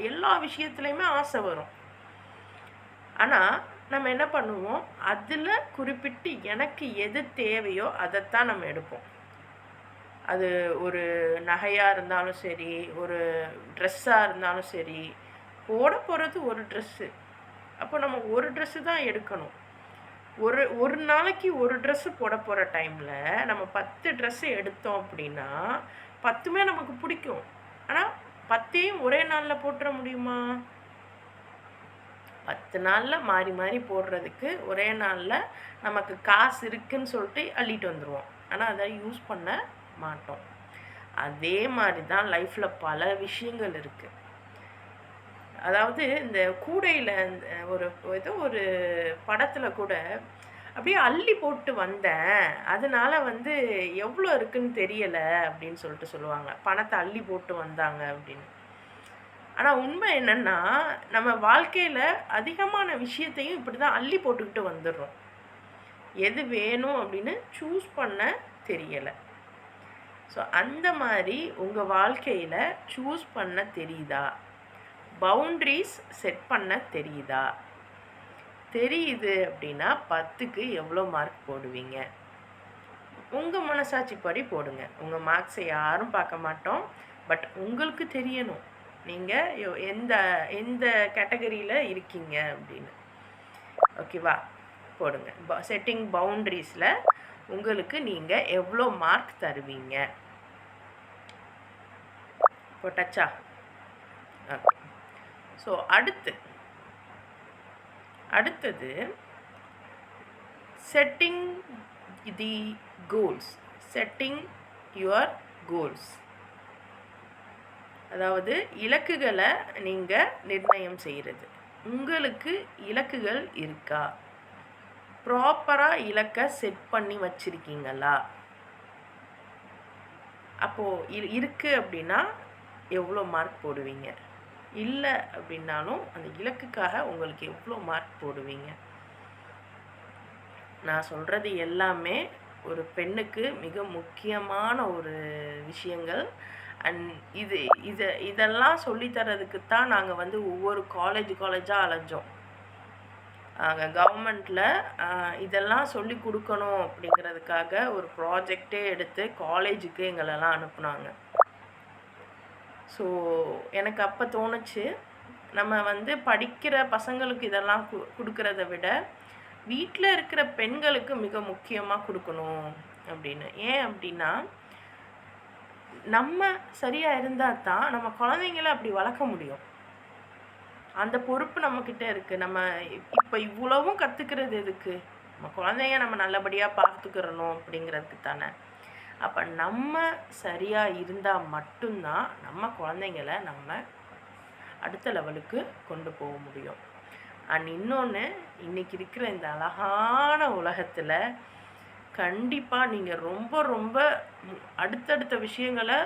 எல்லா விஷயத்துலையுமே ஆசை வரும். ஆனால் நம்ம என்ன பண்ணுவோம், அதில் குறிப்பிட்டு எனக்கு எது தேவையோ அதைத்தான் நம்ம எடுப்போம். அது ஒரு நகையாக இருந்தாலும் சரி, ஒரு ட்ரெஸ்ஸாக இருந்தாலும் சரி. போட போகிறது ஒரு ட்ரெஸ்ஸு. அப்போ நம்ம ஒரு ட்ரெஸ்ஸு தான் எடுக்கணும். ஒரு நாளைக்கு ஒரு ட்ரெஸ்ஸு போட போகிற டைமில் நம்ம 10 ட்ரெஸ்ஸு எடுத்தோம் அப்படின்னா 10மே நமக்கு பிடிக்கும். ஆனால் 10ஐயும் ஒரே நாளில் போட்டுற முடியுமா? 10 நாளில் மாறி மாறி போடுறதுக்கு ஒரே நாளில் நமக்கு காசு இருக்குன்னு சொல்லிட்டு அள்ளிட்டு வந்துடுவோம். ஆனால் அதை யூஸ் பண்ண மாட்டோம். அதே மாதிரி தான் லைஃப்பில் பல விஷயங்கள் இருக்குது. அதாவது இந்த கூடையில் ஏதோ ஒரு படத்தில் கூட அப்படியே அள்ளி போட்டு வந்தேன், அதனால வந்து எவ்வளோ இருக்குன்னு தெரியலை அப்படின்னு சொல்லிட்டு சொல்லுவாங்க. பணத்தை அள்ளி போட்டு வந்தாங்க அப்படின்னு. ஆனால் உண்மை என்னென்னா, நம்ம வாழ்க்கையில் அதிகமான விஷயத்தையும் இப்படி தான் அள்ளி போட்டுக்கிட்டு வந்துடுறோம். எது வேணும் அப்படின்னு சூஸ் பண்ண தெரியலை. ஸோ அந்த மாதிரி உங்கள் வாழ்க்கையில் சூஸ் பண்ண தெரியுதா? பவுண்ட்ரிஸ் செட் பண்ண தெரியுதா? தெரியுது அப்படின்னா 10க்கு எவ்வளோ மார்க் போடுவீங்க? உங்கள் மனசாட்சிப்படி போடுங்க. உங்கள் மார்க்ஸை யாரும் பார்க்க மாட்டோம். பட் உங்களுக்கு தெரியணும் நீங்கள் எந்த கேட்டகரியில் இருக்கீங்க அப்படின்னு. ஓகேவா? போடுங்க. செட்டிங் பவுண்ட்ரிஸில் உங்களுக்கு நீங்கள் எவ்வளோ மார்க் தருவீங்க? போட்டாச்சா? ஓகே. ஸோ அடுத்தது setting the goals. Setting your goals, அதாவது இலக்குகளை நீங்கள் நிர்ணயம் செய்கிறது. உங்களுக்கு இலக்குகள் இருக்கா? ப்ராப்பராக இலக்கை செட் பண்ணி வச்சுருக்கீங்களா? அப்போது இருக்குது அப்படின்னா எவ்வளோ மார்க் போடுவீங்க? இல்லை அப்படின்னாலும் அந்த இலக்குக்காக உங்களுக்கு எவ்வளோ மார்க் போடுவீங்க? நான் சொல்கிறது எல்லாமே ஒரு பெண்ணுக்கு மிக முக்கியமான ஒரு விஷயங்கள். அண்ட் இதெல்லாம் சொல்லித்தரதுக்கு தான் நாங்கள் வந்து ஒவ்வொரு காலேஜாக அலைஞ்சோம். கவர்மெண்ட்டில் இதெல்லாம் சொல்லி கொடுக்கணும் அப்படிங்கிறதுக்காக ஒரு ப்ராஜெக்டே எடுத்து காலேஜுக்கு எங்களெல்லாம் அனுப்புனாங்க. ஸோ எனக்கு அப்போ தோணுச்சு, நம்ம வந்து படிக்கிற பசங்களுக்கு இதெல்லாம் கொடுக்கறத விட வீட்டில் இருக்கிற பெண்களுக்கு மிக முக்கியமாக கொடுக்கணும் அப்படின்னு. ஏன் அப்படின்னா, நம்ம சரியாக இருந்தால் தான் நம்ம குழந்தைங்கள அப்படி வளர்க்க முடியும். அந்த பொறுப்பு நம்மக்கிட்ட இருக்குது. நம்ம இப்போ இவ்வளவும் கற்றுக்கிறது எதுக்கு? நம்ம குழந்தைங்க நம்ம நல்லபடியாக பார்த்துக்கிறணும் அப்படிங்கிறதுக்கு தானே. அப்போ நம்ம சரியாக இருந்தால் மட்டும்தான் நம்ம குழந்தைங்கள நம்ம அடுத்த லெவலுக்கு கொண்டு போக முடியும். அண்ட் இன்னொன்று, இன்றைக்கி இருக்கிற இந்த அழகான உலகத்தில் கண்டிப்பாக நீங்கள் ரொம்ப ரொம்ப அடுத்தடுத்த விஷயங்களை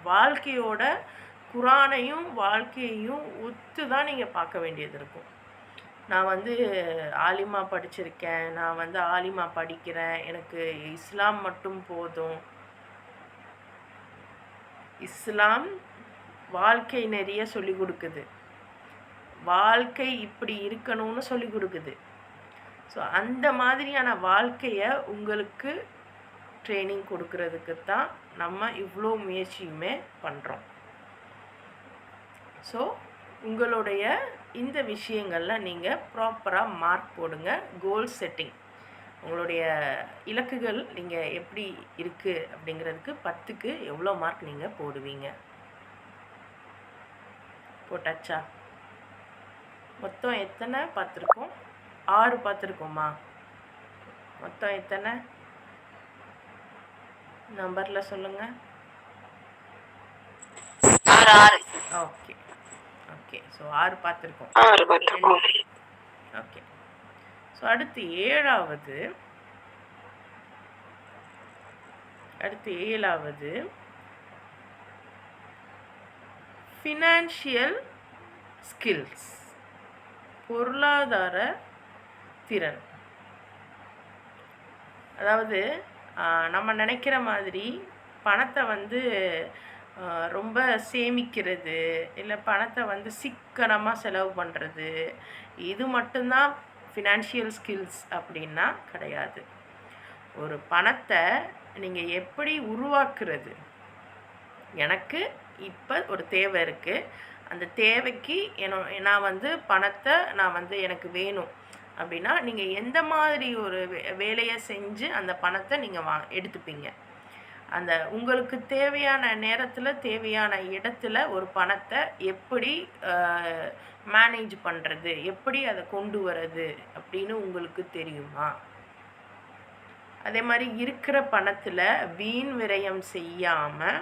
வாழ்க்கையோட குரானையும் வாழ்க்கையையும் ஒத்து தான் நீங்கள் பார்க்க வேண்டியது இருக்கும். நான் வந்து ஆலிமா படிச்சிருக்கேன், நான் வந்து ஆலிமா படிக்கிறேன், எனக்கு இஸ்லாம் மட்டும் போதும். இஸ்லாம் வாழ்க்கை நிறைய சொல்லி கொடுக்குது, வாழ்க்கை இப்படி இருக்கணும்னு சொல்லி கொடுக்குது. ஸோ அந்த மாதிரியான வாழ்க்கையை உங்களுக்கு ட்ரைனிங் கொடுக்கறதுக்கு தான் நம்ம இவ்வளோ முயற்சியுமே பண்ணுறோம். ஸோ உங்களுடைய இந்த விஷயங்களில் நீங்கள் ப்ராப்பராக மார்க் போடுங்க. கோல் செட்டிங், உங்களுடைய இலக்குகள் நீங்கள் எப்படி இருக்குது அப்படிங்கிறதுக்கு 10க்கு எவ்வளோ மார்க் நீங்கள் போடுவீங்க? போட்டாச்சா? மொத்தம் எத்தனை பார்த்துருக்கோம்? 6 பார்த்துருக்கோமா? மொத்தம் எத்தனை நம்பரில் சொல்லுங்கள். 6. Okay okay. ஸோ 6 பார்த்துருக்கோம். ஓகே. ஸோ அடுத்து 7வது ஃபினான்ஷியல் ஸ்கில்ஸ், பொருளாதார திறன். அதாவது நம்ம நினைக்கிற மாதிரி பணத்தை வந்து ரொம்ப சேமிக்கிறது, இல்லை பணத்தை வந்து சிக்கனமாக செலவு பண்ணுறது, இது மட்டும்தான் ஃபினான்ஷியல் ஸ்கில்ஸ் அப்படின்னா கிடையாது. ஒரு பணத்தை நீங்கள் எப்படி உருவாக்குறது, எனக்கு இப்போ ஒரு தேவை இருக்குது, அந்த தேவைக்கு நான் வந்து பணத்தை எனக்கு வேணும் அப்படின்னா நீங்கள் எந்த மாதிரி ஒரு வேலையை செஞ்சு அந்த பணத்தை நீங்கள் எடுத்துப்பீங்க. அந்த உங்களுக்கு தேவையான நேரத்தில் தேவையான இடத்துல ஒரு பணத்தை எப்படி மேனேஜ் பண்ணுறது, எப்படி அதை கொண்டு வர்றது அப்படின்னு உங்களுக்கு தெரியுமா? அதே மாதிரி இருக்கிற பணத்தில் வீண் விரயம் செய்யாமல்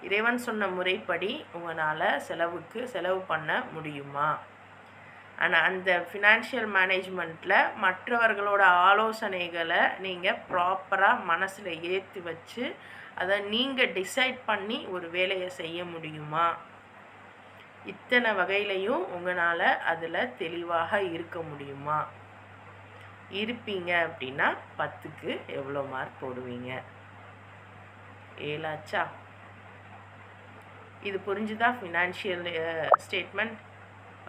இறைவன் சொன்ன முறைப்படி உங்களால் செலவு பண்ண முடியுமா? ஆனால் அந்த ஃபினான்ஷியல் மேனேஜ்மெண்ட்டில் மற்றவர்களோட ஆலோசனைகளை நீங்கள் ப்ராப்பராக மனசில் ஏற்றி வச்சு அதை நீங்கள் டிசைட் பண்ணி ஒரு வேலையை செய்ய முடியுமா? இத்தனை வகையிலையும் உங்களால் அதில் தெளிவாக இருக்க முடியுமா? இருப்பீங்க அப்படின்னா 10க்கு எவ்வளோ மார்க் போடுவீங்க? 7 ஆச்சா? இது புரிஞ்சுதா ஃபினான்ஷியல் ஸ்டேட்மெண்ட்?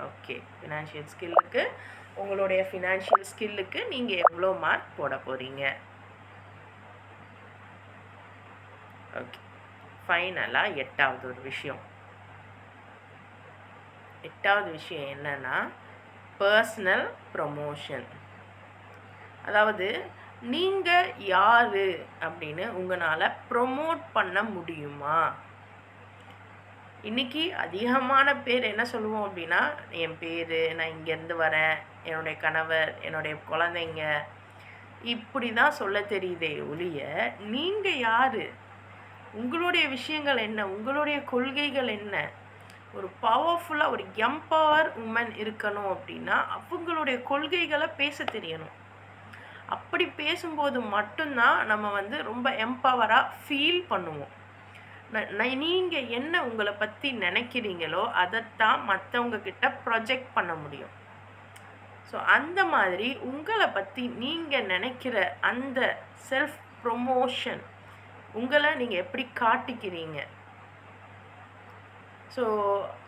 ஓகே. ஃபினான்ஷியல் ஸ்கில்லுக்கு, உங்களுடைய ஃபினான்ஷியல் ஸ்கில்லுக்கு நீங்கள் எவ்வளோ மார்க் போட போகிறீங்க? ஓகே. ஃபைனலாக 8வது ஒரு விஷயம். 8வது விஷயம் என்னன்னா, பர்சனல் ப்ரமோஷன். அதாவது நீங்கள் யார் அப்படின்னு உங்களால் ப்ரொமோட் பண்ண முடியுமா? இன்றைக்கி அதிகமான பேர் என்ன சொல்லுவோம் அப்படின்னா, என் பேர், நான் இங்கேருந்து வரேன், என்னுடைய கணவர், என்னுடைய குழந்தைங்க, இப்படி தான் சொல்ல தெரியுதே ஒழிய நீங்கள் யார், உங்களுடைய விஷயங்கள் என்ன, உங்களுடைய கொள்கைகள் என்ன? ஒரு பவர்ஃபுல்லாக ஒரு எம்பவர் உமன் இருக்கணும் அப்படின்னா அவங்களுடைய கொள்கைகளை பேச தெரியணும். அப்படி பேசும்போது மட்டும்தான் நம்ம வந்து ரொம்ப எம்பவராக ஃபீல் பண்ணுவோம். நீங்கள் என்ன உங்களை பற்றி நினைக்கிறீங்களோ அதைத்தான் மற்றவங்க கிட்ட ப்ரொஜெக்ட் பண்ண முடியும். ஸோ அந்த மாதிரி உங்களை பற்றி நீங்கள் நினைக்கிற அந்த செல்ஃப் ப்ரொமோஷன், உங்களை நீங்கள் எப்படி காட்டிக்கிறீங்க, ஸோ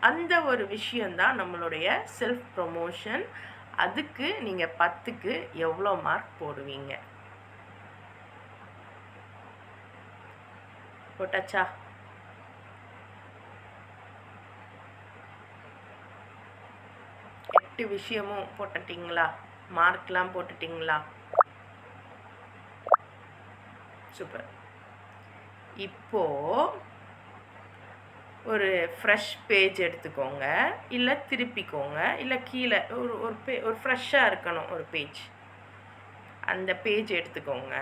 அந்த ஒரு விஷயந்தான் நம்மளுடைய செல்ஃப் ப்ரொமோஷன். அதுக்கு நீங்கள் 10க்கு எவ்வளோ மார்க் போடுவீங்க? போட்டாச்சா? விஷயமும் போட்டுட்டீங்களா? மார்க்லாம் போட்டுட்டீங்களா? சூப்பர். இப்போ ஒரு ஃப்ரெஷ் பேஜ் எடுத்துக்கோங்க, இல்லை திருப்பிக்கோங்க, இல்லை கீழே ஒரு ஃப்ரெஷ்ஷாக இருக்கணும் ஒரு பேஜ். அந்த பேஜ் எடுத்துக்கோங்க.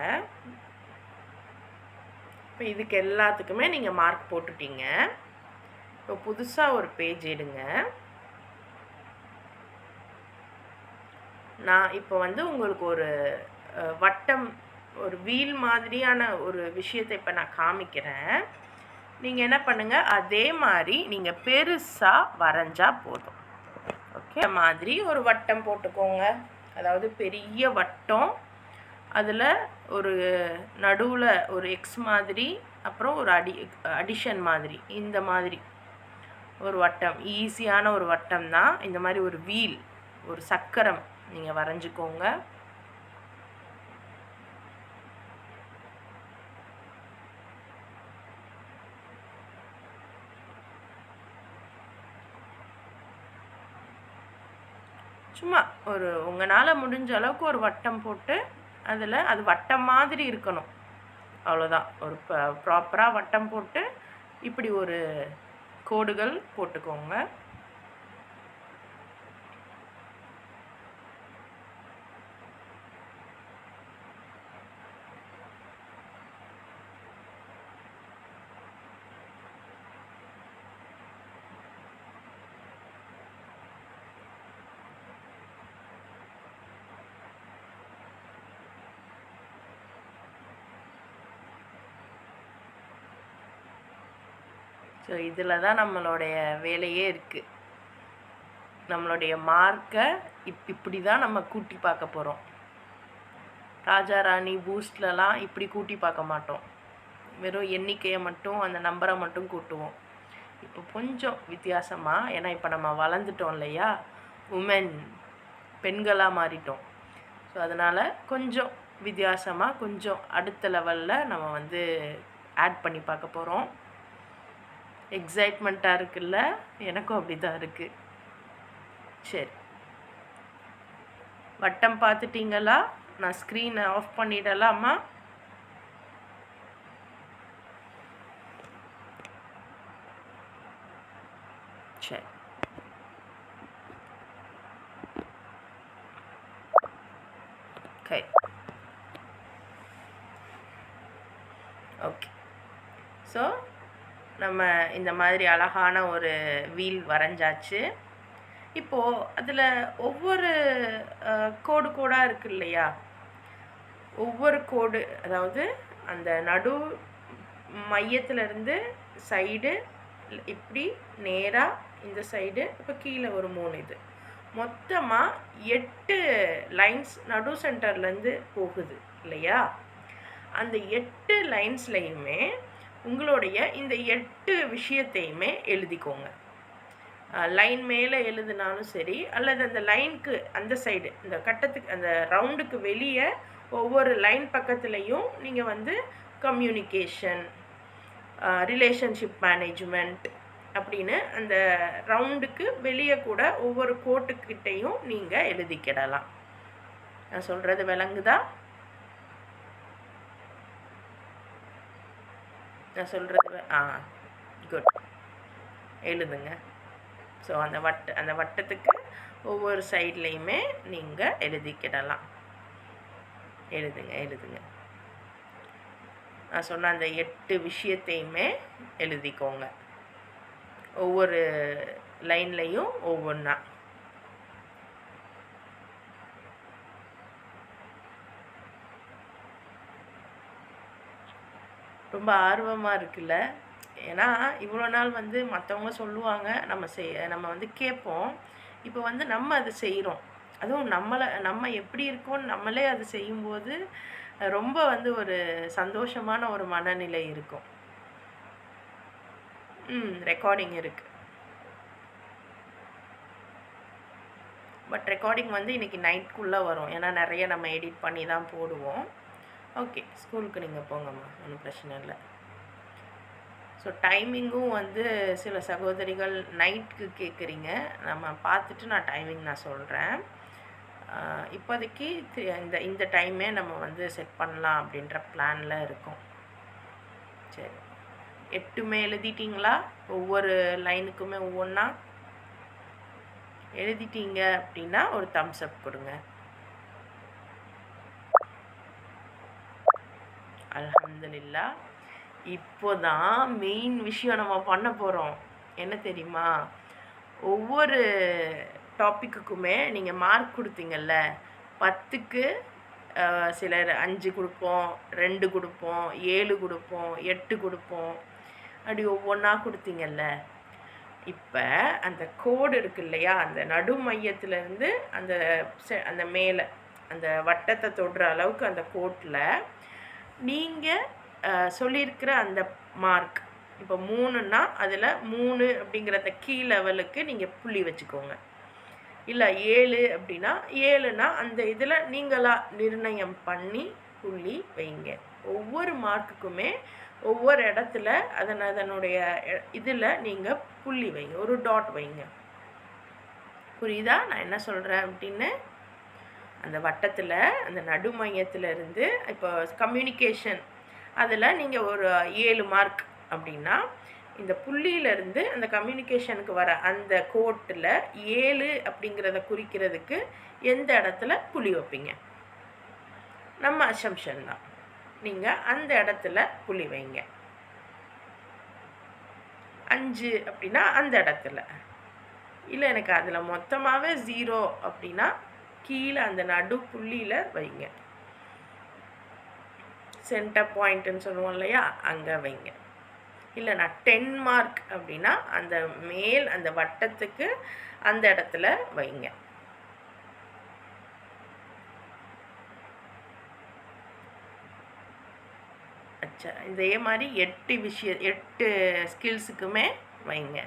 இப்போ இதுக்கு எல்லாத்துக்குமே நீங்கள் மார்க் போட்டுட்டீங்க. இப்போ புதுசாக ஒரு பேஜ் எடுங்க. நான் இப்போ உங்களுக்கு ஒரு வட்டம், ஒரு வீல் மாதிரியான ஒரு விஷயத்தை இப்போ நான் காமிக்கிறேன். நீங்கள் என்ன பண்ணுங்கள், அதே மாதிரி நீங்கள் பெருசாக வரைஞ்சா போதும். ஓகே, இந்த மாதிரி ஒரு வட்டம் போட்டுக்கோங்க. அதாவது பெரிய வட்டம், அதில் ஒரு நடுவில் ஒரு எக்ஸ் மாதிரி, அப்புறம் ஒரு அடிஷன் மாதிரி, இந்த மாதிரி ஒரு வட்டம். ஈஸியான ஒரு வட்டம் தான். இந்த மாதிரி ஒரு வீல், ஒரு சக்கரம் நீங்கள் வரைஞ்சிக்கோங்க. சும்மா ஒரு உங்களால் முடிஞ்ச அளவுக்கு ஒரு வட்டம் போட்டு அதில் அது வட்டம் மாதிரி இருக்கணும், அவ்வளோதான். ஒரு ப்ராப்பராக வட்டம் போட்டு இப்படி ஒரு கோடுகள் போட்டுக்கோங்க. ஸோ இதில் தான் நம்மளுடைய வேலையே இருக்குது. நம்மளுடைய மார்க்கை இப்படி தான் நம்ம கூட்டி பார்க்க போகிறோம். ராஜா ராணி பூஸ்ட்லலாம் இப்படி கூட்டி பார்க்க மாட்டோம். வெறும் எண்ணிக்கையை மட்டும், அந்த நம்பரை மட்டும் கூட்டுவோம். இப்போ கொஞ்சம் வித்தியாசமாக, ஏன்னா இப்போ நம்ம வளர்ந்துட்டோம் இல்லையா, உமன், பெண்களாக மாறிட்டோம். ஸோ அதனால் கொஞ்சம் வித்தியாசமாக, கொஞ்சம் அடுத்த லெவலில் நம்ம ஆட் பண்ணி பார்க்க போகிறோம். எக்ஸைட்மெண்ட்டாக இருக்குல்ல? எனக்கும் அப்படி தான் இருக்குது. சரி, வட்டம் பார்த்துட்டிங்களா? நான் ஸ்க்ரீனை ஆஃப் பண்ணிடலாமா? சரி, ஓகே ஓகே. ஸோ நம்ம இந்த மாதிரி அழகான ஒரு வீல் வரைஞ்சாச்சு. இப்போது அதில் ஒவ்வொரு கோடாக இருக்கு இல்லையா, ஒவ்வொரு கோடு, அதாவது அந்த நடு மையத்திலேருந்து சைடு இப்படி நேராக இந்த சைடு, இப்போ கீழே ஒரு 3, இது மொத்தமாக 8 லைன்ஸ் நடு சென்டர்லேருந்து போகுது இல்லையா. அந்த 8 லைன்ஸ்லையுமே உங்களுடைய இந்த 8 விஷயத்தையுமே எழுதிக்கோங்க. லைன் மேலே எழுதுனாலும் சரி, அல்லது அந்த லைனுக்கு அந்த சைடு, இந்த கட்டத்துக்கு, அந்த ரவுண்டுக்கு வெளியே ஒவ்வொரு லைன் பக்கத்துலேயும் நீங்கள் கம்யூனிகேஷன், ரிலேஷன்ஷிப் மேனேஜ்மெண்ட் அப்படின்னு அந்த ரவுண்டுக்கு வெளியே கூட ஒவ்வொரு கோட்டுக்கிட்டையும் நீங்கள் எழுதிக்கிடலாம். நான் சொல்கிறது விளங்குதா? நான் சொல்கிறது குட், எழுதுங்க. ஸோ அந்த வட்டத்துக்கு ஒவ்வொரு சைட்லேயுமே நீங்கள் எழுதிக்கிடலாம். எழுதுங்க. நான் சொன்ன அந்த 8 விஷயத்தையுமே எழுதிக்கோங்க, ஒவ்வொரு லைன்லையும் ஒவ்வொன்றா. ரொம்ப ஆர்வமாக இருக்குல்ல? ஏன்னா இவ்வளோ நாள் வந்து மற்றவங்க சொல்லுவாங்க, நம்ம வந்து கேட்போம். இப்போ வந்து நம்ம அது செய்கிறோம். அதுவும் நம்ம எப்படி இருக்கோம்னு நம்மளே அது செய்யும்போது ரொம்ப வந்து ஒரு சந்தோஷமான ஒரு மனநிலை இருக்கும். ரெக்கார்டிங் இருக்கு. பட் ரெக்கார்டிங் வந்து இன்னைக்கு நைட்குள்ளே வரும். ஏன்னா நிறைய நம்ம எடிட் பண்ணி தான் போடுவோம். ஓகே, ஸ்கூலுக்கு நீங்கள் போங்கம்மா, ஒன்றும் பிரச்சனை இல்லை. ஸோ டைமிங்கும் வந்து சில சகோதரிகள் நைட்டுக்கு கேட்குறீங்க. நம்ம பார்த்துட்டு நான் டைமிங் நான் சொல்கிறேன். இப்போதைக்கு இந்த இந்த டைமே நம்ம வந்து செட் பண்ணலாம் அப்படின்ற பிளானில் இருக்கோம். சரி, 8மே எழுதிட்டிங்களா? ஒவ்வொரு லைனுக்குமே ஒவ்வொன்றா எழுதிட்டீங்க அப்படின்னா ஒரு தம்ஸ் அப் கொடுங்க. அல்ஹம்துலில்லாஹ். இப்போதான் மெயின் விஷயம் நம்ம பண்ண போகிறோம். என்ன தெரியுமா? ஒவ்வொரு டாப்பிக்குக்குமே நீங்கள் மார்க் கொடுத்தீங்கல்ல, 10க்கு சிலர் 5 கொடுப்போம், 2 கொடுப்போம், 7 கொடுப்போம், 8 கொடுப்போம், அப்படி ஒவ்வொன்றா கொடுத்தீங்கல்ல. இப்போ அந்த கோடு இருக்கு இல்லையா, அந்த நடு மையத்துலேருந்து அந்த அந்த மேலே அந்த வட்டத்தை தொடுற அளவுக்கு அந்த கோட்டில் நீங்கள் சொல்லியிருக்கிற அந்த மார்க், இப்போ 3ன்னா அதில் 3 அப்படிங்கிற அந்த கீ லெவலுக்கு நீங்கள் புள்ளி வச்சுக்கோங்க. இல்லை 7 அப்படின்னா 7ன்னா அந்த இதில் நீங்களாக நிர்ணயம் பண்ணி புள்ளி வைங்க. ஒவ்வொரு மார்க்குக்குமே ஒவ்வொரு இடத்துல அதனுடைய இதில் நீங்கள் புள்ளி வைங்க, ஒரு டாட் வைங்க. புரியுதா நான் என்ன சொல்கிறேன் அப்படின்னு? அந்த வட்டத்தில் அந்த நடு மையத்திலிருந்து இப்போ கம்யூனிகேஷன் அதில் நீங்கள் ஒரு 7 மார்க் அப்படின்னா இந்த புள்ளியிலேருந்து அந்த கம்யூனிகேஷனுக்கு வர அந்த கோட்டில் 7 அப்படிங்கிறத குறிக்கிறதுக்கு எந்த இடத்துல புள்ளி வைப்பீங்க? நம்ம அசம்ஷன் தான். நீங்கள் அந்த இடத்துல புள்ளி வைங்க. 5 அப்படின்னா அந்த இடத்துல. இல்லை எனக்கு அதில் மொத்தமாகவே 0 அப்படின்னா கீழே அந்த நடு புள்ளியில் வைங்க. சென்டர் பாயிண்ட்டுன்னு சொல்லுவோம் இல்லையா, அங்கே வைங்க. இல்லை நான் 10 மார்க் அப்படின்னா அந்த மேல் அந்த வட்டத்துக்கு அந்த இடத்துல வைங்க. அச்சா, இதே மாதிரி 8 ஸ்கில்ஸுக்குமே வைங்க.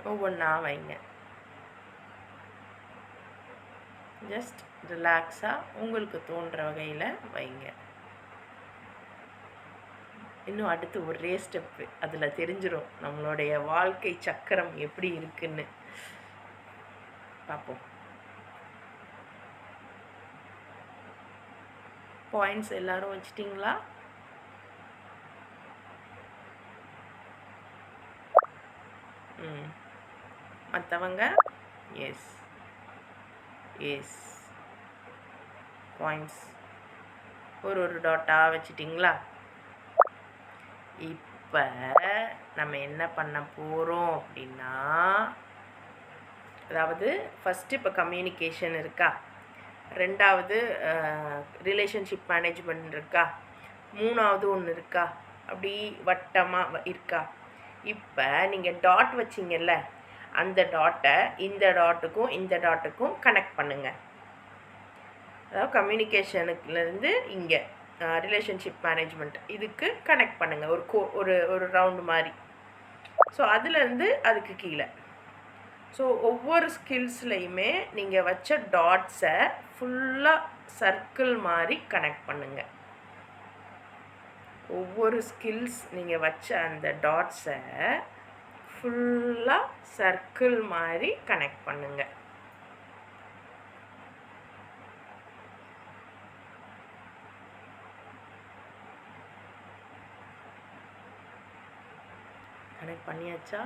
ஒவ்வொன்றா வைங்க. ஜஸ்ட் ரிலாக்ஸாக உங்களுக்கு தோன்ற வகையில் வைங்க. இன்னும் அடுத்து ஒரே ஸ்டெப்பு, அதில் தெரிஞ்சிடும் நம்மளுடைய வாழ்க்கை சக்கரம் எப்படி இருக்குன்னு. பார்ப்போம். பாயிண்ட்ஸ் எல்லாரும் வச்சிட்டிங்களா? மற்றவங்க எஸ் பாயிண்ட்ஸ் ஒரு டாட்டாக வச்சிட்டிங்களா? இப்போ நம்ம என்ன பண்ண போகிறோம் அப்படின்னா, அதாவது ஃபஸ்ட்டு இப்போ கம்யூனிகேஷன் இருக்கா, 2வது ரிலேஷன்ஷிப் மேனேஜ்மெண்ட் இருக்கா, 3வது ஒன்று இருக்கா, அப்படி வட்டமாக இருக்கா. இப்போ நீங்கள் டாட் வச்சிங்கல்ல, அந்த டாட்டை இந்த டாட்டுக்கும் கனெக்ட் பண்ணுங்கள். அதாவது கம்யூனிகேஷனுக்குலேருந்து இங்கே ரிலேஷன்ஷிப் மேனேஜ்மெண்ட் இதுக்கு கனெக்ட் பண்ணுங்கள், ஒரு ரவுண்டு மாதிரி. ஸோ அதுலேருந்து அதுக்கு கீழே. ஸோ ஒவ்வொரு ஸ்கில்ஸ்லையுமே நீங்கள் வச்ச டாட்ஸை ஃபுல்லாக சர்க்கிள் மாதிரி கனெக்ட் பண்ணுங்கள். ஒவ்வொரு ஸ்கில்ஸ் நீங்கள் வச்ச அந்த டாட்ஸை ஃபுல்லாக சர்க்கிள் மாதிரி கனெக்ட் பண்ணுங்கள். கனெக்ட் பண்ணியாச்சா?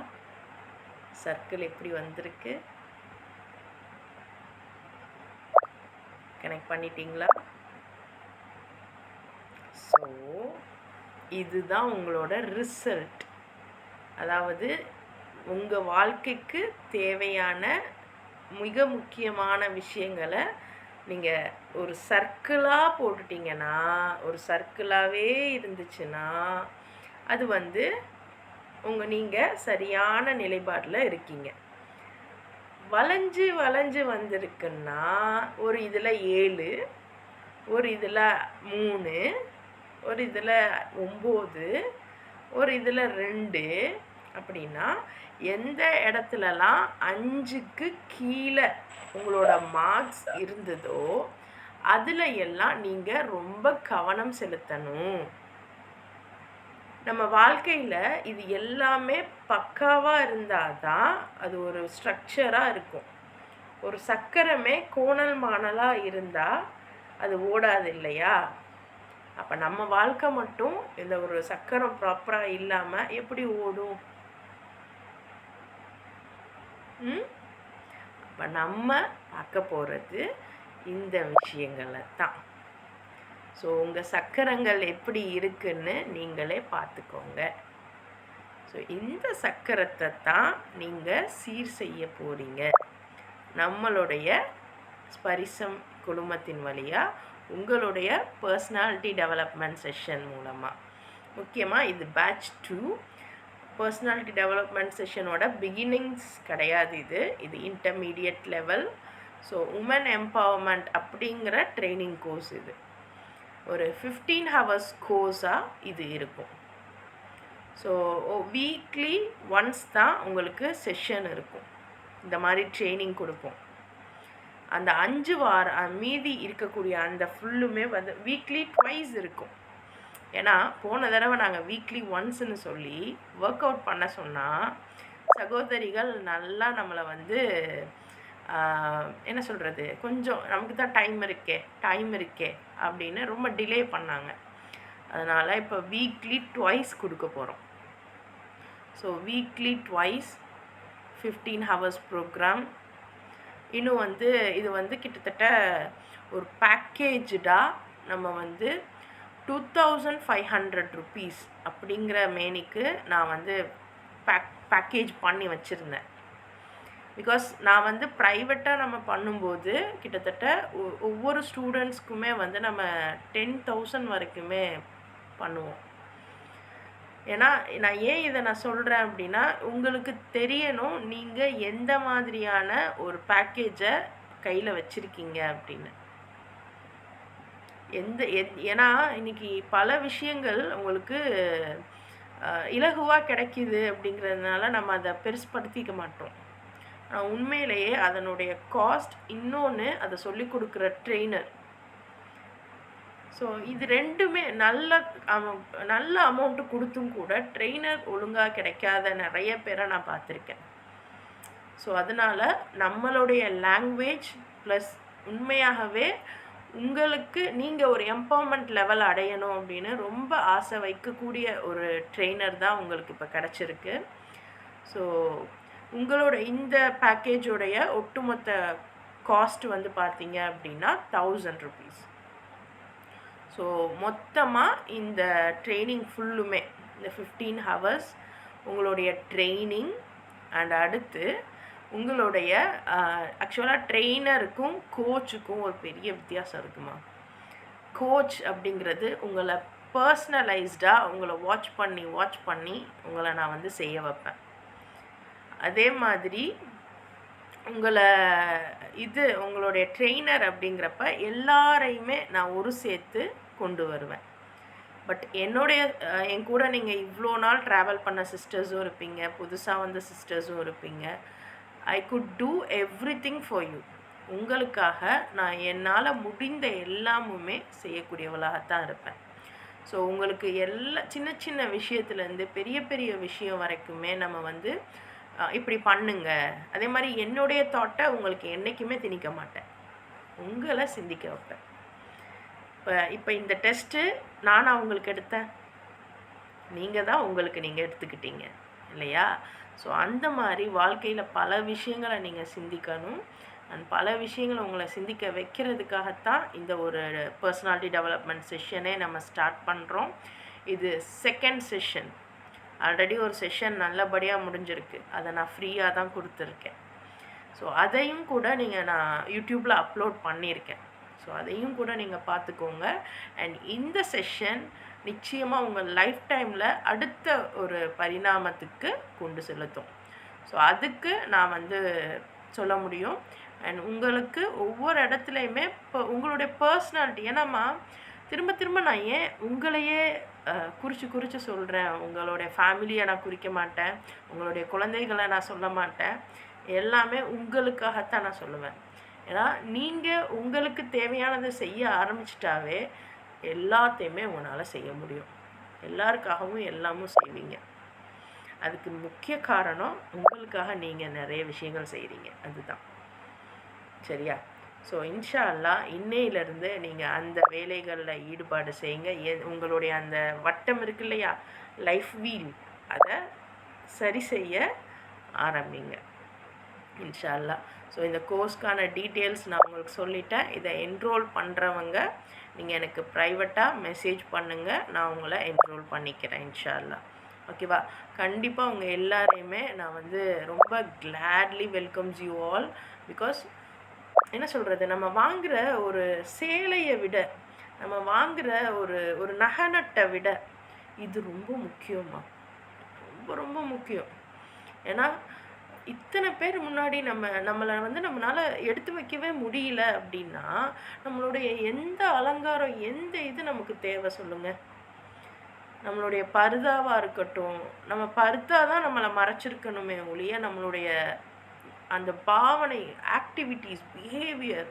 சர்க்கிள் எப்படி வந்திருக்கு? கனெக்ட் பண்ணிட்டீங்களா? ஸோ இதுதான் உங்களோட ரிசல்ட். அதாவது உங்கள் வாழ்க்கைக்கு தேவையான மிக முக்கியமான விஷயங்களை நீங்கள் ஒரு சர்க்கிளாக போட்டுட்டிங்கன்னா, ஒரு சர்க்கிளாகவே இருந்துச்சுன்னா, அது வந்து நீங்கள் சரியான நிலைப்பாட்டில் இருக்கீங்க. வளைஞ்சு வளைஞ்சு வந்திருக்குன்னா, ஒரு இதில் 7, ஒரு இதில் 3, ஒரு இதில் 9, ஒரு இதில் 2 அப்படின்னா, எந்த இடத்துலலாம் 5க்கு கீழே உங்களோட மார்க்ஸ் இருந்ததோ அதில் எல்லாம் நீங்கள் ரொம்ப கவனம் செலுத்தணும். நம்ம வாழ்க்கையில் இது எல்லாமே பக்காவாக இருந்தால் தான் அது ஒரு ஸ்ட்ரக்சராக இருக்கும். ஒரு சக்கரமே கோணல் மாணலாக இருந்தால் அது ஓடாது இல்லையா? அப்போ நம்ம வாழ்க்கை மட்டும் இந்த ஒரு சக்கரம் ப்ராப்பராக இல்லாமல் எப்படி ஓடும்? அப்போ நம்ம பார்க்க போகிறது இந்த விஷயங்களை தான். ஸோ உங்கள் சக்கரங்கள் எப்படி இருக்குன்னு நீங்களே பார்த்துக்கோங்க. ஸோ இந்த சக்கரத்தை தான் நீங்கள் சீர் செய்ய போகிறீங்க நம்மளுடைய ஸ்பரிசம் குழுமத்தின் வழியாக, உங்களுடைய பர்சனாலிட்டி டெவலப்மெண்ட் செஷன் மூலமாக. முக்கியமாக இது பேட்ச் 2 பர்சனாலிட்டி டெவலப்மெண்ட் செஷனோட பிகினிங்ஸ் கிடையாது. இது intermediate level. So woman empowerment அப்படிங்கிற ட்ரைனிங் கோர்ஸ். இது ஒரு 15 hours கோர்ஸாக இது இருக்கும். ஸோ வீக்லி ஒன்ஸ் தான் உங்களுக்கு செஷன் இருக்கும். இந்த மாதிரி ட்ரைனிங் கொடுப்போம். அந்த 5 வாரம் மீதி இருக்கக்கூடிய அந்த ஃபுல்லுமே வந்து வீக்லி ட்வைஸ் இருக்கும். ஏன்னா போன தடவை நாங்கள் வீக்லி ஒன்ஸ்ன்னு சொல்லி ஒர்க் அவுட் பண்ண சொன்னால் சகோதரிகள் நல்லா நம்மளை வந்து என்ன சொல்கிறது, கொஞ்சம் நமக்கு தான் டைம் இருக்கே அப்படின்னு ரொம்ப டிலே பண்ணாங்க. அதனால் இப்போ வீக்லி ட்வைஸ் கொடுக்க போகிறோம். So weekly twice 15 hours programme. இன்னும் வந்து இது வந்து கிட்டத்தட்ட ஒரு பேக்கேஜாக நம்ம வந்து 2500 rupees அப்படிங்கிற மேனிக்கு நான் வந்து பேக்கேஜ் பண்ணி வச்சுருந்தேன். பிகாஸ் நான் வந்து ப்ரைவேட்டாக நம்ம பண்ணும்போது கிட்டத்தட்ட ஒவ்வொரு ஸ்டூடெண்ட்ஸ்க்குமே வந்து நம்ம 10,000 வரைக்குமே பண்ணுவோம். ஏன்னா நான் ஏன் இதை சொல்கிறேன் அப்படின்னா, உங்களுக்கு தெரியணும் நீங்கள் எந்த மாதிரியான ஒரு பேக்கேஜை கையில் வச்சுருக்கீங்க அப்படின்னு. ஏன்னா இன்றைக்கி பல விஷயங்கள் உங்களுக்கு இலகுவாக கிடைக்கிது அப்படிங்கிறதுனால நம்ம அதை பெருசுப்படுத்திக்க மாட்டோம். உண்மையிலேயே அதனுடைய காஸ்ட், இன்னொன்று அதை சொல்லிக் கொடுக்குற ட்ரெயினர். ஸோ இது ரெண்டுமே நல்ல அமௌண்ட்டு கொடுத்தும் கூட ட்ரெயினர் ஒழுங்காக கிடைக்காத நிறைய பேரை நான் பார்த்துருக்கேன். ஸோ அதனால் நம்மளுடைய லாங்குவேஜ் ப்ளஸ் உண்மையாகவே உங்களுக்கு நீங்கள் ஒரு எம்பவர்மெண்ட் லெவல் அடையணும் அப்படின்னு ரொம்ப ஆசை வைக்கக்கூடிய ஒரு ட்ரெயினர் தான் உங்களுக்கு இப்போ கிடச்சிருக்கு. ஸோ உங்களோட இந்த பேக்கேஜோடைய ஒட்டுமொத்த காஸ்ட் வந்து பார்த்தீங்க அப்படின்னா 1000 rupees. ஸோ மொத்தமாக இந்த ட்ரைனிங் ஃபுல்லுமே இந்த 15 hours உங்களுடைய ட்ரைனிங் அண்ட் அடுத்து உங்களுடைய ஆக்சுவலாக ட்ரெயினருக்கும் கோச்சுக்கும் ஒரு பெரிய வித்தியாசம் இருக்குமா. கோச் அப்படிங்கிறது உங்களை பர்சனலைஸ்டாக உங்களை வாட்ச் பண்ணி உங்களை நான் வந்து செய்ய வைப்பேன். அதே மாதிரி உங்களுடைய ட்ரெயினர் அப்படிங்கிறப்ப எல்லாரையுமே நான் ஒரு சேர்த்து கொண்டு வருவேன். பட் என் கூட நீங்கள் இவ்வளோ நாள் ட்ராவல் பண்ண சிஸ்டர்ஸும் இருப்பீங்க, புதுசாக வந்த சிஸ்டர்ஸும் இருப்பீங்க. I could do everything for you. உங்களுக்காக நான் என்னால் முடிந்த எல்லாமுமே செய்யக்கூடியவளாகத்தான் இருப்பேன். ஸோ உங்களுக்கு சின்ன சின்ன விஷயத்துலேருந்து பெரிய பெரிய விஷயம் வரைக்குமே நம்ம வந்து இப்படி பண்ணுங்க. அதே மாதிரி என்னுடைய தாட்டை உங்களுக்கு என்றைக்குமே திணிக்க மாட்டேன், உங்களை சிந்திக்க வைப்பேன். இப்போ இந்த டெஸ்ட்டு நானாக உங்களுக்கு எடுத்தேன், நீங்கள் தான் நீங்கள் எடுத்துக்கிட்டீங்க இல்லையா? ஸோ அந்த மாதிரி வாழ்க்கையில் பல விஷயங்களை நீங்கள் சிந்திக்கணும். அண்ட் பல விஷயங்களை உங்களை சிந்திக்க வைக்கிறதுக்காகத்தான் இந்த ஒரு பர்சனாலிட்டி டெவலப்மெண்ட் செஷனே நம்ம ஸ்டார்ட் பண்ணுறோம். இது செகண்ட் செஷன். ஆல்ரெடி ஒரு செஷன் நல்லபடியாக முடிஞ்சிருக்கு, அதை நான் ஃப்ரீயாக தான் கொடுத்துருக்கேன். ஸோ அதையும் கூட நான் யூடியூப்பில் அப்லோட் பண்ணியிருக்கேன். ஸோ அதையும் கூட நீங்கள் பார்த்துக்கோங்க. அண்ட் இந்த செஷன் நிச்சயமாக உங்கள் லைஃப் டைமில் அடுத்த ஒரு பரிணாமத்துக்கு கொண்டு செலுத்தும். ஸோ அதுக்கு நான் சொல்ல முடியும். அண்ட் உங்களுக்கு ஒவ்வொரு இடத்துலையுமே இப்போ உங்களுடைய பர்சனாலிட்டி, ஏன்னாம்மா திரும்ப திரும்ப நான் ஏன் உங்களையே குறித்து சொல்கிறேன், உங்களுடைய ஃபேமிலியை நான் குறிக்க மாட்டேன், உங்களுடைய குழந்தைகளை நான் சொல்ல மாட்டேன், எல்லாமே உங்களுக்காகத்தான் நான் சொல்லுவேன். ஏன்னா நீங்கள் உங்களுக்கு தேவையானதை செய்ய ஆரம்பிச்சிட்டாவே எல்லாத்தையுமே உங்களால் செய்ய முடியும். எல்லாருக்காகவும் எல்லாமும் செய்வீங்க. அதுக்கு முக்கிய காரணம் உங்களுக்காக நீங்கள் நிறைய விஷயங்கள் செய்கிறீங்க, அதுதான். சரியா? ஸோ இன்ஷா அல்லாஹ் இன்னையிலேருந்து நீங்கள் அந்த வேலைகளில் ஈடுபாடு செய்யுங்க. உங்களுடைய அந்த வட்டம் இருக்கு இல்லையா, லைஃப் வீல், அதை சரி செய்ய ஆரம்பிங்க இன்ஷா அல்லாஹ். ஸோ இந்த கோர்ஸ்க்கான டீட்டெயில்ஸ் நான் உங்களுக்கு சொல்லிட்டேன். இதை என்ரோல் பண்ணுறவங்க நீங்கள் எனக்கு ப்ரைவேட்டாக மெசேஜ் பண்ணுங்கள், நான் உங்களை என்ரோல் பண்ணிக்கிறேன் இன்ஷா அல்லாஹ். ஓகேவா? கண்டிப்பாக உங்கள் எல்லாரையுமே நான் ரொம்ப gladly welcomes you all. Because என்ன சொல்கிறது, நம்ம வாங்குகிற ஒரு சேலையை விட, நம்ம வாங்குகிற ஒரு நகை நட்டை விட இது ரொம்ப முக்கியமா, ரொம்ப ரொம்ப முக்கியம். ஏன்னா இத்தனை பேர் முன்னாடி நம்மளை நம்மளால் எடுத்து வைக்கவே முடியல அப்படின்னா நம்மளுடைய எந்த அலங்காரம், எந்த இது நமக்கு தேவை சொல்லுங்கள்? நம்மளுடைய பர்தாவாக இருக்கட்டும், நம்ம பர்தா தான் நம்மளை மறைச்சிருக்கணுமே ஒழிய நம்மளுடைய அந்த பாவனை, ஆக்டிவிட்டீஸ், பிஹேவியர்,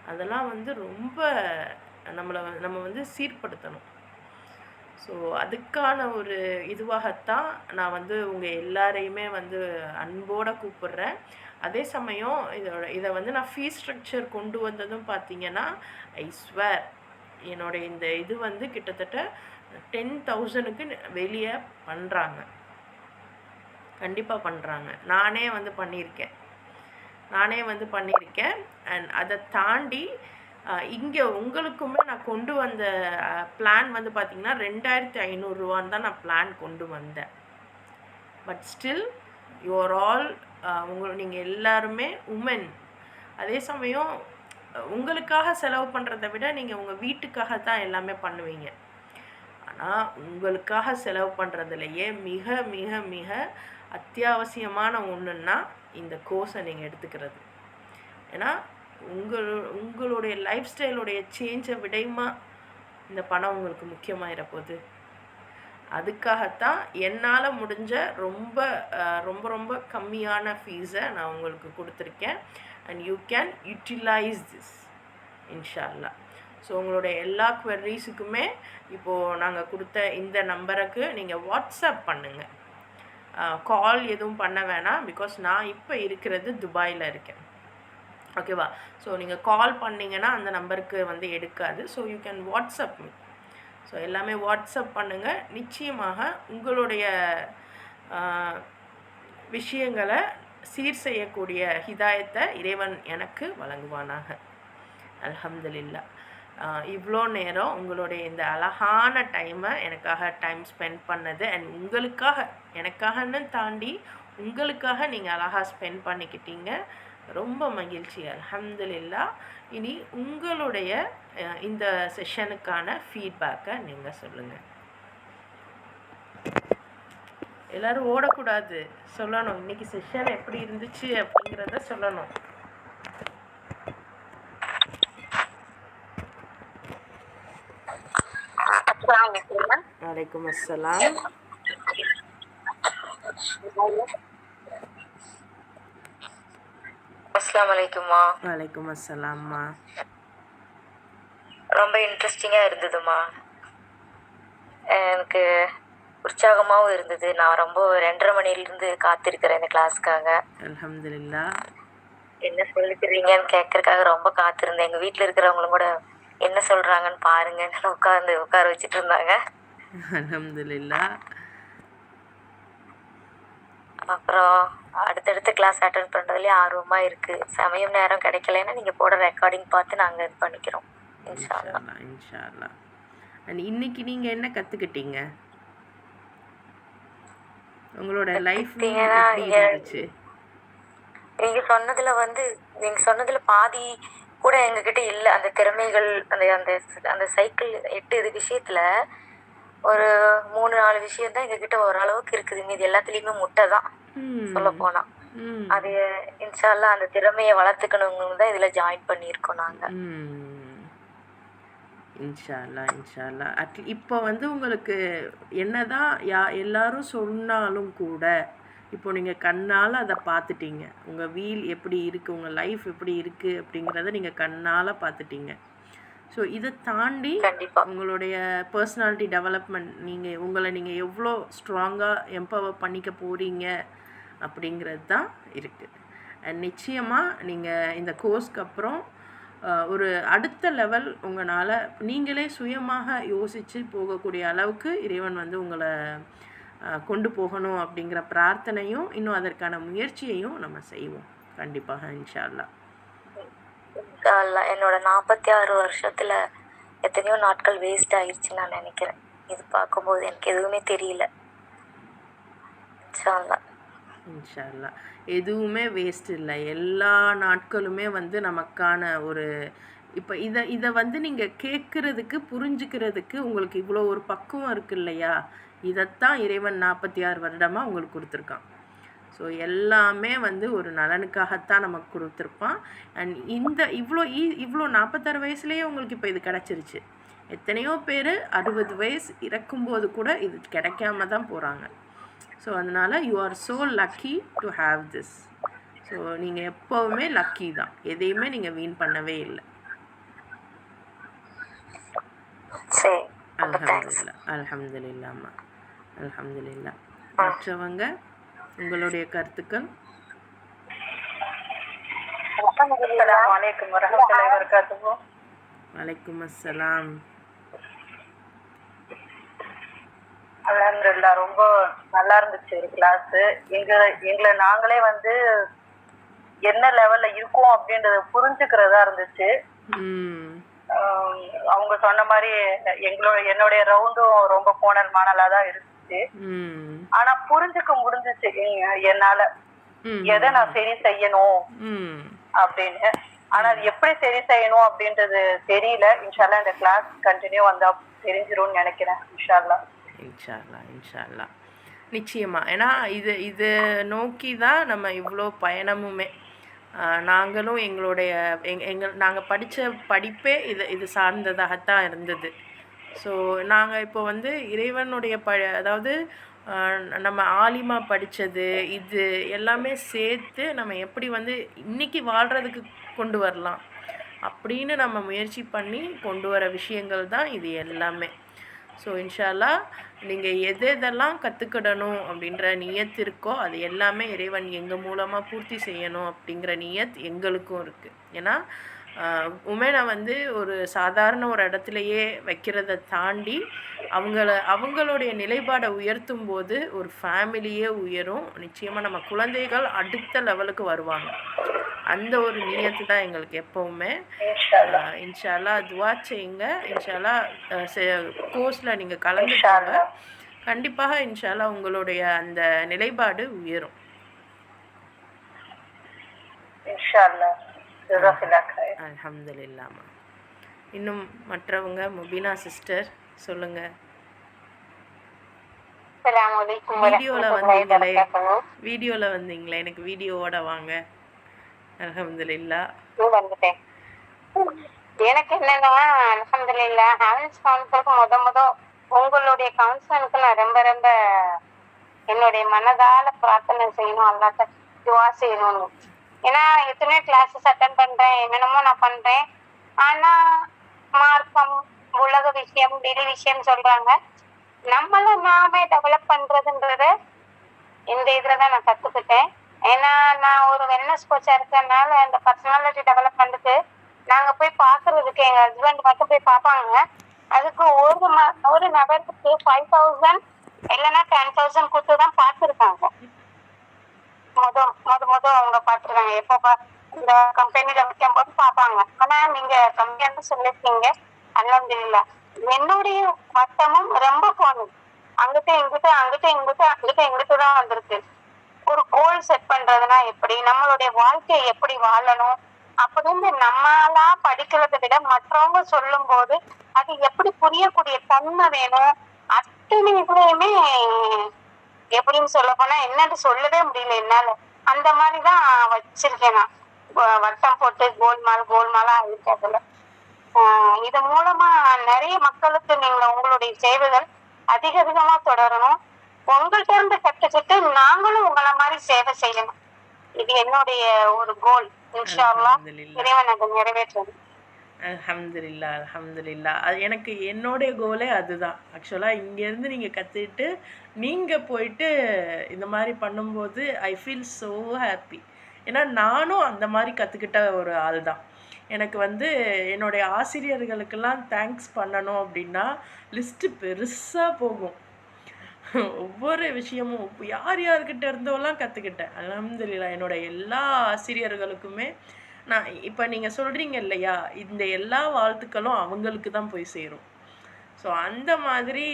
அதெல்லாம் ரொம்ப நம்ம சீர்படுத்தணும். ஸோ அதுக்கான ஒரு இதுவாகத்தான் நான் உங்கள் எல்லாரையுமே அன்போடு கூப்பிடுறேன். அதே சமயம் இதை நான் ஃபீஸ் ஸ்ட்ரக்சர் கொண்டு வந்ததும் பார்த்தீங்கன்னா, ஐ ஸ்வேர் என்னோடைய இந்த இது கிட்டத்தட்ட 10,000க்கு வெளியே பண்ணுறாங்க, கண்டிப்பாக பண்ணுறாங்க. நானே பண்ணியிருக்கேன். அண்ட் அதை தாண்டி இங்கே உங்களுக்குமே நான் கொண்டு வந்த பிளான் பார்த்திங்கன்னா 2,500 ரூபான்னு தான் நான் பிளான் கொண்டு வந்தேன். But still you are all நீங்கள் எல்லாருமே உமன். அதே சமயம் உங்களுக்காக செலவு பண்ணுறதை விட நீங்கள் உங்கள் வீட்டுக்காக தான் எல்லாமே பண்ணுவீங்க. ஆனால் உங்களுக்காக செலவு பண்ணுறதுலையே மிக மிக மிக அத்தியாவசியமான ஒன்றுன்னா இந்த கோர்ஸை நீங்கள் எடுத்துக்கிறது. ஏன்னா உங்களுடைய லைஃப் ஸ்டைலுடைய சேஞ்சை விடையுமா இந்த பணம் உங்களுக்கு முக்கியமாகிற போகுது. அதுக்காகத்தான் என்னால் முடிஞ்ச ரொம்ப ரொம்ப ரொம்ப கம்மியான ஃபீஸை நான் உங்களுக்கு கொடுத்துருக்கேன். And you can utilise this இன்ஷா அல்லாஹ். ஸோ உங்களுடைய எல்லா குவெரிஸுக்குமே இப்போது நாங்கள் கொடுத்த இந்த நம்பருக்கு நீங்கள் வாட்ஸ்அப் பண்ணுங்கள். கால் எதுவும் பண்ண வேணாம். பிகாஸ் நான் இப்போ இருக்கிறது துபாயில் இருக்கேன். ஓகேவா? ஸோ நீங்கள் கால் பண்ணிங்கன்னா அந்த நம்பருக்கு எடுக்காது. So you can WhatsApp me. So எல்லாமே வாட்ஸ்அப் பண்ணுங்கள். நிச்சயமாக உங்களுடைய விஷயங்களை சீர் செய்யக்கூடிய ஹிதாயத்தை இறைவன் எனக்கு வழங்குவானாக. அல்ஹம்துலில்லாஹ். இவ்வளோ நேரம் உங்களுடைய இந்த அழகான டைமை எனக்காக டைம் ஸ்பெண்ட் பண்ணது, அண்ட் உங்களுக்காக, எனக்காகன்னு தாண்டி உங்களுக்காக நீங்கள் அழகாக ஸ்பெண்ட் பண்ணிக்கிட்டீங்க. ரொம்ப மகிழ்ச்சி, அல்ஹம்துலில்லாஹ். இனி உங்களுடைய இந்த செஷனுக்கான ஃபீட்பேக்கை நீங்கள் சொல்லுங்கள். எல்லோரும் ஓடக்கூடாது, சொல்லணும். இன்றைக்கி செஷன் எப்படி இருந்துச்சு அப்படிங்கிறத சொல்லணும். வலைக்கும் அஸ்ஸலாம். அஸ்ஸலாமு அலைக்கும்மா. வலைக்கும் அஸ்ஸலாம்மா. ரொம்ப இன்ட்ரெஸ்டிங்காக இருந்ததுமா. எனக்கு உற்சாகமாகவும் இருந்தது. நான் ரொம்ப 2:30 மணிலேருந்து காத்திருக்கிறேன் இந்த கிளாஸ்க்காக. அல்ஹம்துலில்லாஹ். என்ன சொல்லிக்கிறீங்கன்னு கேட்கறதுக்காக ரொம்ப காத்திருந்தேன். எங்கள் வீட்டில் இருக்கிறவங்களும் கூட என்ன சொல்கிறாங்கன்னு பாருங்கன்னு உட்கார வச்சுட்டு இருந்தாங்க. அல்ஹம்துலில்லாஹ். அப்புறம் அடுத்தடுத்த கிளாஸ் அட்டென்ட் பண்ணுறதுலேயே ஆர்வமாக இருக்குது. சமயம் நேரம் கிடைக்கலன்னா நீங்கள் போட ரெக்கார்டிங் பார்த்து நாங்கள் இது பண்ணிக்கிறோம் இன்ஷா அல்லாஹ். இன்ஷா அல்லாஹ். அண்ட் இன்னைக்கு நீங்கள் என்ன கற்றுக்கிட்டீங்க? உங்களோட லைஃப் வீல் பார்த்தீங்கன்னா எப்படி இருந்துச்சு? நீங்க சொன்னதுல நீங்க சொன்னதுல பாதி கூட எங்ககிட்ட இல்ல. அந்த திறமைகள், அந்த அந்த அந்த சைக்கிள் 8 இது விஷயத்துல ஒரு 3, 4 விஷயம் தான் எங்ககிட்ட ஓரளவுக்கு இருக்குது. மீதி எல்லாத்துலயுமே முட்டை தான் ம். சொல்லப்போனா. ம். அது இன்ஷா அல்லாஹ் அந்த திறமைய வளர்த்துக்கணும்னு தான் இதுல ஜாயின் பண்ணியிருக்கோம் நாங்க. ம். இன்ஷா அல்லாஹ், இன்ஷா அல்லாஹ். இப்போ வந்து உங்களுக்கு என்னதான் எல்லாரும் சொன்னாலும் கூட, இப்போ நீங்க கண்ணால அத பார்த்துட்டீங்க. உங்க வீல் எப்படி இருக்கு, உங்க லைஃப் எப்படி இருக்கு அப்படிங்கிறத நீங்க கண்ணால பார்த்துட்டீங்க. ஸோ இத தாண்டி கண்டிப்பா. உங்களுடைய பர்சனாலிட்டி டெவலப்மெண்ட் உங்கள நீங்க எவ்வளோ ஸ்ட்ராங்கா எம்பவர் பண்ணிக்க போறீங்க அப்படிங்கிறது தான் இருக்கு. அண்ட் நிச்சயமா நீங்க இந்த கோர்ஸ்க்கு அப்புறம் ஒரு அடுத்த லெவல் உங்களால் நீங்களே சுயமாக யோசித்து போகக்கூடிய அளவுக்கு இறைவன் வந்து உங்களை கொண்டு போகணும் அப்படிங்கிற பிரார்த்தனையும் இன்னும் அதற்கான முயற்சியையும் நம்ம செய்வோம் கண்டிப்பாக இன்ஷா அல்லாஹ். என்னோட 46 வருஷத்துல எத்தனையோ நாட்கள் வேஸ்ட் ஆயிடுச்சுன்னு நான் நினைக்கிறேன். இது பார்க்கும்போது எனக்கு எதுவுமே தெரியல. இன்ஷா அல்லாஹ். இன்ஷா அல்லாஹ். எதுவுமே வேஸ்ட் இல்லை. எல்லா நாட்களுமே வந்து நமக்கான ஒரு இப்போ இதை வந்து நீங்கள் கேட்குறதுக்கு புரிஞ்சுக்கிறதுக்கு உங்களுக்கு இவ்வளோ ஒரு பக்குவம் இருக்கு இல்லையா? இதைத்தான் இறைவன் 46 வருடமாக உங்களுக்கு கொடுத்துருக்கான். ஸோ எல்லாமே வந்து ஒரு நலனுக்காகத்தான் நமக்கு கொடுத்துருப்பான். அண்ட் இவ்வளோ 46 வயசுலேயே உங்களுக்கு இப்போ இது கிடச்சிருச்சு. எத்தனையோ பேர் 60 வயசு இறக்கும்போது கூட இது கிடைக்காம தான் போகிறாங்க. ஸோ அதனால் you are so lucky to have this. So நீங்கள் எப்போவுமே லக்கி தான். எதையுமே நீங்கள் வீண் பண்ணவே இல்லை. அல்ஹம்துலில்லாஹ், அல்ஹம்துலில்லாஹ்மா, அல்ஹம்துலில்லாஹ். மற்றவங்க உங்களுடைய கருத்துக்கள்? வலைக்கும் அஸ்ஸலாம். அல்ஹம்துலில்லாஹ். ரொம்ப நல்லா இருந்துச்சு கிளாஸ். எங்களை நாங்களே என்ன லெவல்ல இருக்கோம் அப்படின்றத புரிஞ்சுக்கிறதா இருந்துச்சு. அவங்க சொன்ன மாதிரி என்னுடைய ரவுண்டும் ரொம்ப கோணல் மாணலா தான் இருந்துச்சு. ஆனா புரிஞ்சுக்க முடிஞ்சிச்சு என்னால எதை நான் சரி செய்யணும் அப்படின்னு. ஆனா அது எப்படி சரி செய்யணும் அப்படின்றது தெரியல. இன்ஷால்லா இந்த கிளாஸ் கண்டினியூ வந்தா தெரிஞ்சிரும்னு நினைக்கிறேன். இன்ஷால்லா இன்ஷால்லா, இன்ஷால்லா, நிச்சயமா. ஏன்னா இது நோக்கி தான் நம்ம இவ்வளோ பயணமுமே. நாங்களும் நாங்கள் படித்த படிப்பே இது சார்ந்ததாகத்தான் இருந்தது. ஸோ நாங்கள் இப்போ வந்து இறைவனுடைய அதாவது நம்ம ஆலிமா படித்தது இது எல்லாமே சேர்த்து நம்ம எப்படி வந்து இன்றைக்கி வாழ்கிறதுக்கு கொண்டு வரலாம் அப்படின்னு நம்ம முயற்சி பண்ணி கொண்டு வர விஷயங்கள் தான் இது எல்லாமே. ஸோ இன்ஷா அல்லாஹ் நீங்கள் எதெல்லாம் கற்றுக்கிடணும் அப்படின்ற நியத் இருக்கோ அது எல்லாமே இறைவன் எங்கள் மூலமாக பூர்த்தி செய்யணும் அப்படிங்கிற நியத் எங்களுக்கும் இருக்குது. ஏன்னா உமனை வந்து ஒரு சாதாரண ஒரு இடத்துலையே வைக்கிறத தாண்டி அவங்களுடைய நிலைப்பாடை உயர்த்தும் போது ஒரு ஃபேமிலியே உயரும். நிச்சயமாக நம்ம குழந்தைகள் அடுத்த லெவலுக்கு வருவாங்க. அந்த ஒரு நியத்து தான் எங்களுக்கு எப்போவுமே. இன்ஷா அல்லாஹ் துவா செய்யுங்க. இன்ஷா அல்லாஹ் கோர்ஸில் நீங்கள் கலந்துட்டாங்க. கண்டிப்பாக இன்ஷா அல்லாஹ் உங்களுடைய அந்த நிலைப்பாடு உயரும். அல்ஹம்துலில்லாஹ். இன்னும் மற்றவங்க முபீனா சிஸ்டர் சொல்லுங்க. வீடியோவில் வந்தீங்களே எனக்கு வீடியோவோட வாங்க. அல்ஹம்துலில்லாஹ். வந்துட்டேன். எனக்கு என்னன்னா அல்ஹம்துலில்லாஹ் ஹேண்ட்ஸ் கவுன்சிலுக்கு உங்களுடைய கவுன்சிலுக்கு நான் ரொம்ப ரொம்ப என்னுடைய மனதால பிரார்த்தனை செய்யணும், அல்லாஹ்ட்ட துஆ செய்யணும். ஏன்னா எத்தனையோ கிளாஸஸ் அட்டன் பண்றேன், என்னென்னமோ நான் பண்றேன். ஆனா மார்க்கம், உலக விஷயம், வெளி விஷயம் சொல்றாங்க. நம்மள நாமே டெவலப் பண்றதுன்றத இந்த இதுலதான் நான் கத்துக்கிட்டேன். ஏன்னா நான் ஒரு வெல்னஸ் கோச்சா இருக்கறதுனால அந்த பர்சனாலிட்டி டெவலப்மெண்ட்டுக்கு நாங்க போய் பாக்குறதுக்கு எங்க ஹஸ்பண்ட் மட்டும் போய் பார்ப்பாங்க. அதுக்கு ஒரு நபருக்கு 5,000 இல்லைன்னா 10,000 கொடுத்துதான் பார்த்துருக்காங்க. அவங்க பார்த்துருக்காங்க. எப்போ இந்த கம்பெனில வைக்கும் போது பார்ப்பாங்க. ஆனா நீங்க கம்மியானு சொல்லிருக்கீங்க. அல்ஹம்துலில்லாஹ். என்னுடைய வட்டமும் ரொம்ப போனது. அங்கிட்ட இங்கிட்ட தான் வந்திருக்கு. ஒரு கோல் செட் பண்றதுனா எப்படி, நம்மளுடைய வாழ்க்கையை எப்படி வாழணும் அப்படின்னு நம்மளா படிக்கிறதை விட மற்றவங்க சொல்லும் போது அது எப்படி புரியக்கூடிய தன்மை வேணும். அத்தனை இதுலயுமே எப்படின்னு சொல்ல போனா என்னன்னு சொல்லவே முடியல என்னால. அந்த மாதிரிதான் வச்சிருக்கேன் நான். வட்டம் போட்டு கோல்மாலா இருக்கிறதுல இது மூலமா நிறைய மக்களுக்கு நீங்க உங்களுடைய சேவைகள் அதிகமா தொடரணும். உங்கள்கிட்ட இருந்து கத்துக்கிட்டு நாங்களும் உங்களை மாதிரி சேவை செய்யணும். இது என்னுடைய ஒரு கோல். இன்ஷா அல்லாஹ் இறைவன் அதை நிறைவேற்றணும். அல்ஹம்துலில்லாஹ் அல்ஹம்துலில்லாஹ். அது எனக்கு என்னுடைய கோலே அதுதான். ஆக்சுவலாக இங்கேருந்து நீங்கள் கற்றுக்கிட்டு நீங்கள் போயிட்டு இந்த மாதிரி பண்ணும்போது ஐ ஃபீல் ஸோ ஹாப்பி. ஏன்னா நானும் அந்த மாதிரி கற்றுக்கிட்ட ஒரு ஆள் தான். எனக்கு வந்து என்னுடைய ஆசிரியர்களுக்கெல்லாம் தேங்க்ஸ் பண்ணணும் அப்படின்னா லிஸ்ட்டு பெருசாக போகும். ஒவ்வொரு விஷயமும் யார் யார்கிட்ட இருந்தோலாம் கற்றுக்கிட்டேன். அல்ஹம்துலில்லாஹ். என்னோட எல்லா ஆசிரியர்களுக்குமே நான் இப்போ நீங்கள் சொல்கிறீங்க இல்லையா, இந்த எல்லா வாழ்த்துக்களும் அவங்களுக்கு தான் போய் சேரும். ஸோ அந்த மாதிரி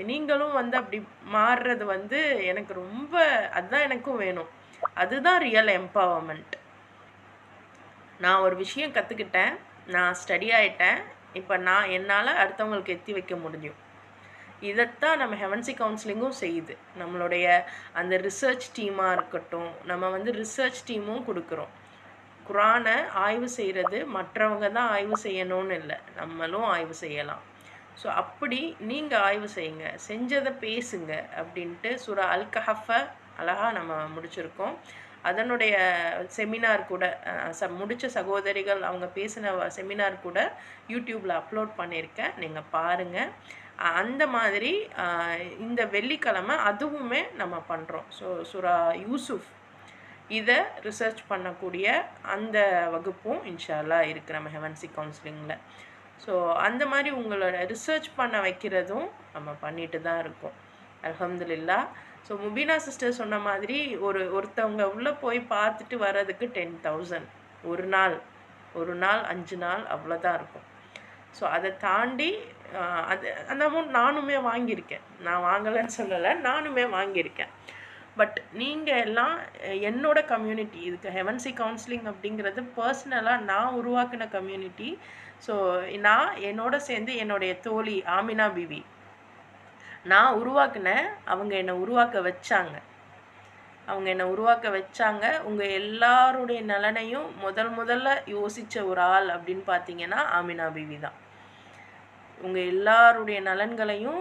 நீங்களும் வந்து அப்படி மாறுறது வந்து எனக்கு ரொம்ப, அதுதான் எனக்கும் வேணும். அதுதான் ரியல் எம்பவர்மெண்ட். நான் ஒரு விஷயம் கற்றுக்கிட்டேன், நான் ஸ்டடி ஆகிட்டேன், இப்போ நான் என்னால் அடுத்தவங்களுக்கு எத்தி வைக்க முடியும். இதைத்தான் நம்ம ஹெவன்சி கவுன்சிலிங்கும் செய்யுது. நம்மளுடைய அந்த ரிசர்ச் டீமாக இருக்கட்டும், நம்ம வந்து ரிசர்ச் டீமும் கொடுக்குறோம். குரானை ஆய்வு செய்கிறது மற்றவங்க தான் ஆய்வு செய்யணும்னு இல்லை, நம்மளும் ஆய்வு செய்யலாம். ஸோ அப்படி நீங்கள் ஆய்வு செய்யுங்க, செஞ்சதை பேசுங்க அப்படின்ட்டு சூரா அல் கஹஃபை அழகாக நம்ம முடிச்சிருக்கோம். அதனுடைய செமினார் கூட முடித்த சகோதரிகள் அவங்க பேசின செமினார் கூட யூடியூப்பில் அப்லோட் பண்ணியிருக்கேன், நீங்கள் பாருங்கள். அந்த மாதிரி இந்த வெள்ளிக்கிழமை அதுவுமே நம்ம பண்ணுறோம். ஸோ சூரா யூசுஃப் இதை ரிசர்ச் பண்ணக்கூடிய அந்த வகுப்பும் இன்ஷா அல்லாஹ் இருக்குது நம்ம ஹெவன்சி கவுன்சிலிங்கில். ஸோ அந்த மாதிரி உங்களோட ரிசர்ச் பண்ண வைக்கிறதும் நம்ம பண்ணிட்டு தான் இருக்கோம். அல்ஹம்துலில்லாஹ். ஸோ முபீனா சிஸ்டர் சொன்ன மாதிரி ஒருத்தவங்க உள்ளே போய் பார்த்துட்டு வர்றதுக்கு 10,000 ஒரு நாள் 5 நாள் அவ்வளோதான் இருக்கும். ஸோ அதை தாண்டி அந்த அமௌண்ட் நானுமே வாங்கியிருக்கேன். நான் வாங்கலைன்னு சொல்லலை, நானுமே வாங்கியிருக்கேன். பட் நீங்கள் எல்லாம் என்னோட கம்யூனிட்டி, இதுக்கு ஹெவன்சி கவுன்சிலிங் அப்படிங்கிறது பர்சனலாக நான் உருவாக்கின கம்யூனிட்டி. ஸோ நான் என்னோட சேர்ந்து என்னுடைய தோழி ஆமினா பிவி நான் உருவாக்கினேன், அவங்க என்னை உருவாக்க வச்சாங்க. உங்கள் எல்லாருடைய நலனையும் முதல்ல யோசித்த ஒரு ஆள் அப்படின்னு பார்த்தீங்கன்னா ஆமினா பிவி தான். உங்கள் எல்லாருடைய நலன்களையும்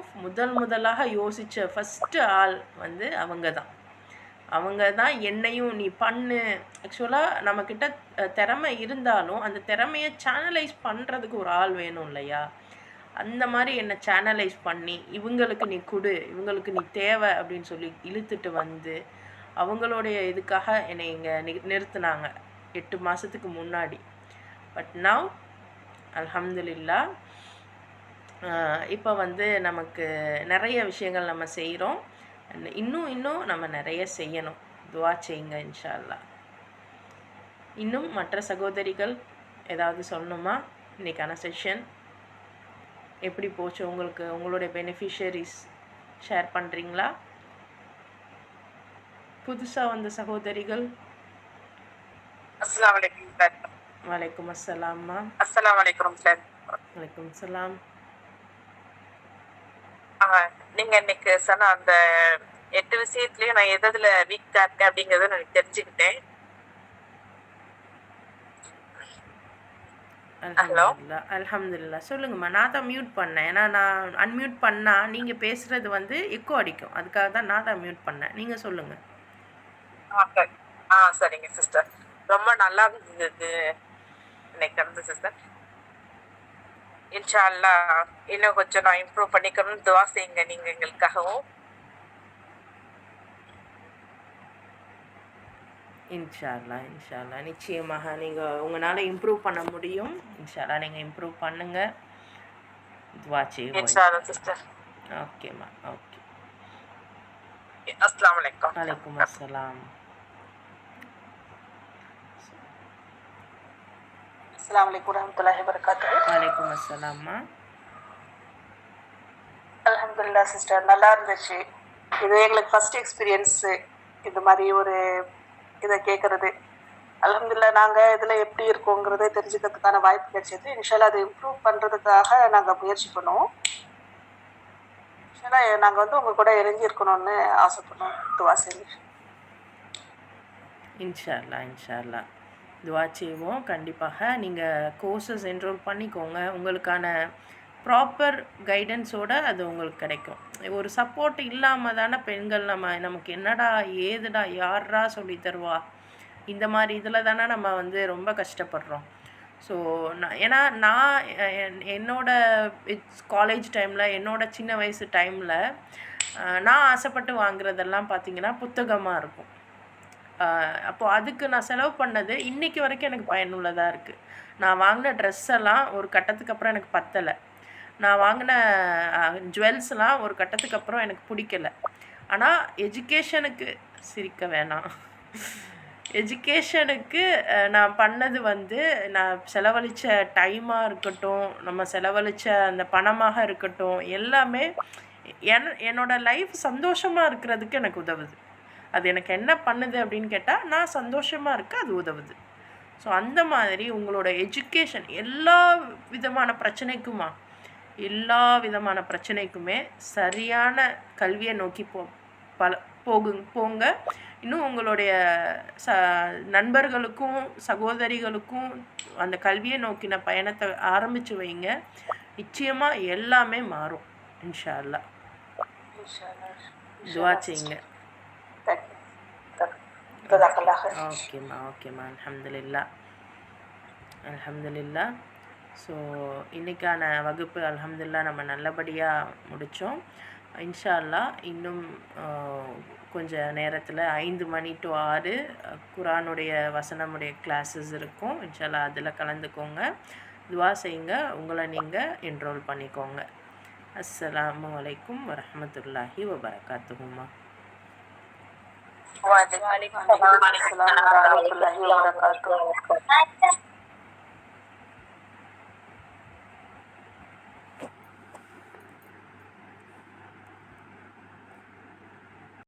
முதலாக யோசித்த ஃபஸ்ட்டு ஆள் வந்து அவங்க தான் என்னையும் நீ பண்ணு. ஆக்சுவலாக நம்மக்கிட்ட திறமை இருந்தாலும் அந்த திறமையை சேனலைஸ் பண்ணுறதுக்கு ஒரு ஆள் வேணும் இல்லையா, அந்த மாதிரி என்னை சேனலைஸ் பண்ணி இவங்களுக்கு நீ கொடு, இவங்களுக்கு நீ தேவை அப்படின்னு சொல்லி இழுத்துட்டு வந்து அவங்களுடைய இதுக்காக என்னை இங்கே நிறுத்தினாங்க 8 மாதத்துக்கு முன்னாடி. பட் நவ் அல்ஹம்துலில்லாஹ் இப்போ வந்து நமக்கு நிறைய விஷயங்கள் நம்ம செய்கிறோம். இன்னும் நம்ம நிறைய செய்யணும். துவா செய்யுங்க இன்ஷா அல்லாஹ். இன்னும் மற்ற சகோதரிகள் ஏதாவது சொல்லணுமா? இன்றைக்கான செஷன் எப்படி போச்சு உங்களுக்கு? உங்களுடைய பெனிஃபிஷரிஸ் ஷேர் பண்ணுறீங்களா? புதுசாக வந்த சகோதரிகள். அஸ்ஸலாமு அலைக்கும் சார். வலைக்கும் அஸ்ஸலாம்மா. அஸ்ஸலாமு அலைக்கும் சார். வலைக்கும் சலாம். நீங்க இன்னைக்கு சொன்ன அந்த 8 விஷயத்துலயும் நான் எதுல வீக்கா இருக்கேன் அப்படிங்கறத நான் தெரிஞ்சுக்கிட்டேன். அல்ஹம்துலில்லாஹ். சொல்லுங்கம்மா. நான் தான் மியூட் பண்ணேன், ஏன்னா நான் அன்மியூட் பண்ணா நீங்க பேசுறது வந்து எக்கோ அடிக்கும், அதுக்காக தான் நான் தான் மியூட் பண்ணேன். நீங்க சொல்லுங்க. சரிங்க சிஸ்டர், ரொம்ப நல்லா இருந்தது இன்னைக்கு இருந்த சிஸ்டர். இன்ஷா அல்லாஹ் இன்னும் கொஞ்சம் நான் இம்ப்ரூவ் பண்ணிக்கணும்னு துவா செய்யுங்க நீங்க எங்களுக்காகவும். இன்ஷா அல்லாஹ் நிச்சயமாக நீங்கள் உங்களால் இம்ப்ரூவ் பண்ண முடியும். இன்ஷா அல்லாஹ் நீங்கள் இம்ப்ரூவ் பண்ணுங்க, துவா செய்வோம். இன்ஷா அல்லாஹ் சிஸ்டர். ஓகேம்மா. ஓகே. அஸ்ஸலாமு அலைக்கும். வலைக்கும் அஸ்ஸலாம். அஸ்ஸலாமு அலைக்கும் வரஹ்மத்துல்லாஹி வபரகாத்துஹு. வலைக்கும் அஸ்ஸலாம்மா. அல்ஹம்துலில்லாஹ். அல்ஹம்துலில்லாஹ் சிஸ்டர், நல்லா இருந்துச்சு. இது எங்களுக்கு ஃபர்ஸ்ட் எக்ஸ்பீரியன்ஸு இது மாதிரி ஒரு இதை கேட்குறது. அல்ஹம்துலில்லாஹ் நாங்கள் இதில் எப்படி இருக்கோங்கிறத தெரிஞ்சுக்கிறதுக்கான வாய்ப்பு கிடைச்சது. இன்ஷால்லா அதை இம்ப்ரூவ் பண்ணுறதுக்காக நாங்கள் முயற்சி பண்ணுவோம். இன்ஷால்லா நாங்கள் வந்து உங்கள் கூட இணைஞ்சு இருக்கணும்னு ஆசைப்படுறோம். துவா செய்யுங்க. இன்ஷா அல்லாஹ் துவா செய்வோம். கண்டிப்பாக நீங்கள் கோர்சஸ் என்ரோல் பண்ணிக்கோங்க. உங்களுக்கான ப்ராப்பர் கைடன்ஸோடு அது உங்களுக்கு கிடைக்கும். ஒரு சப்போர்ட் இல்லாமல் தானே பெண்கள் நமக்கு என்னடா ஏதுடா யாரா சொல்லி தருவா, இந்த மாதிரி இதில் தானே நம்ம வந்து ரொம்ப கஷ்டப்படுறோம். ஸோ ஏன்னா நான் என்னோட காலேஜ் டைமில், என்னோட சின்ன வயசு டைமில் நான் ஆசைப்பட்டு வாங்குறதெல்லாம் பார்த்திங்கன்னா புத்தகமாக இருக்கும். அப்போது அதுக்கு நான் செலவு பண்ணது இன்றைக்கி வரைக்கும் எனக்கு பயனுள்ளதாக இருக்குது. நான் வாங்கின ட்ரெஸ் எல்லாம் ஒரு கட்டத்துக்கு அப்புறம் எனக்கு பத்தலை. நான் வாங்கின ஜுவல்ஸ்லாம் ஒரு கட்டத்துக்கு அப்புறம் எனக்கு பிடிக்கல. ஆனால் எஜுகேஷனுக்கு சிரிக்க வேணாம், எஜுகேஷனுக்கு நான் பண்ணது வந்து நான் செலவழித்த டைமாக இருக்கட்டும், நம்ம செலவழித்த அந்த பணமாக இருக்கட்டும், எல்லாமே என்னோடய லைஃப் சந்தோஷமாக இருக்கிறதுக்கு எனக்கு உதவுது. அது எனக்கு என்ன பண்ணுது அப்படின்னு கேட்டால், நான் சந்தோஷமாக இருக்க அது உதவுது. ஸோ அந்த மாதிரி உங்களோட எஜுகேஷன் எல்லா விதமான பிரச்சனைக்குமே சரியான கல்வியை நோக்கி போங்க. இன்னும் உங்களுடைய நண்பர்களுக்கும் சகோதரிகளுக்கும் அந்த கல்வியை நோக்கின பயணத்தை ஆரம்பித்து வைங்க. நிச்சயமாக எல்லாமே மாறும். இன்ஷா அல்லாஹ் துவா செய்யுங்க. ஓகேம்மா அல்ஹம்துலில்லாஹ். ஸோ இன்றைக்கான வகுப்பு அல்ஹம்துலில்லாஹ் நம்ம நல்லபடியாக முடித்தோம். இன்ஷா அல்லாஹ் இன்னும் கொஞ்சம் நேரத்தில் 5 மணி to 6 குரானுடைய வசனமுடைய கிளாஸஸ் இருக்கும். இன்ஷா அல்லாஹ் அதில் கலந்துக்கோங்க, துவா செய்யுங்க, உங்களை நீங்கள் என்ரோல் பண்ணிக்கோங்க. அஸ்ஸலாமு அலைக்கும் வரஹ்மத்துல்லாஹி வபரகாத்துஹும்மா. வலைக்கும் அஸ்ஸலாம் வரஹ்மத்துல்லாஹி வபரகாத்துஹு.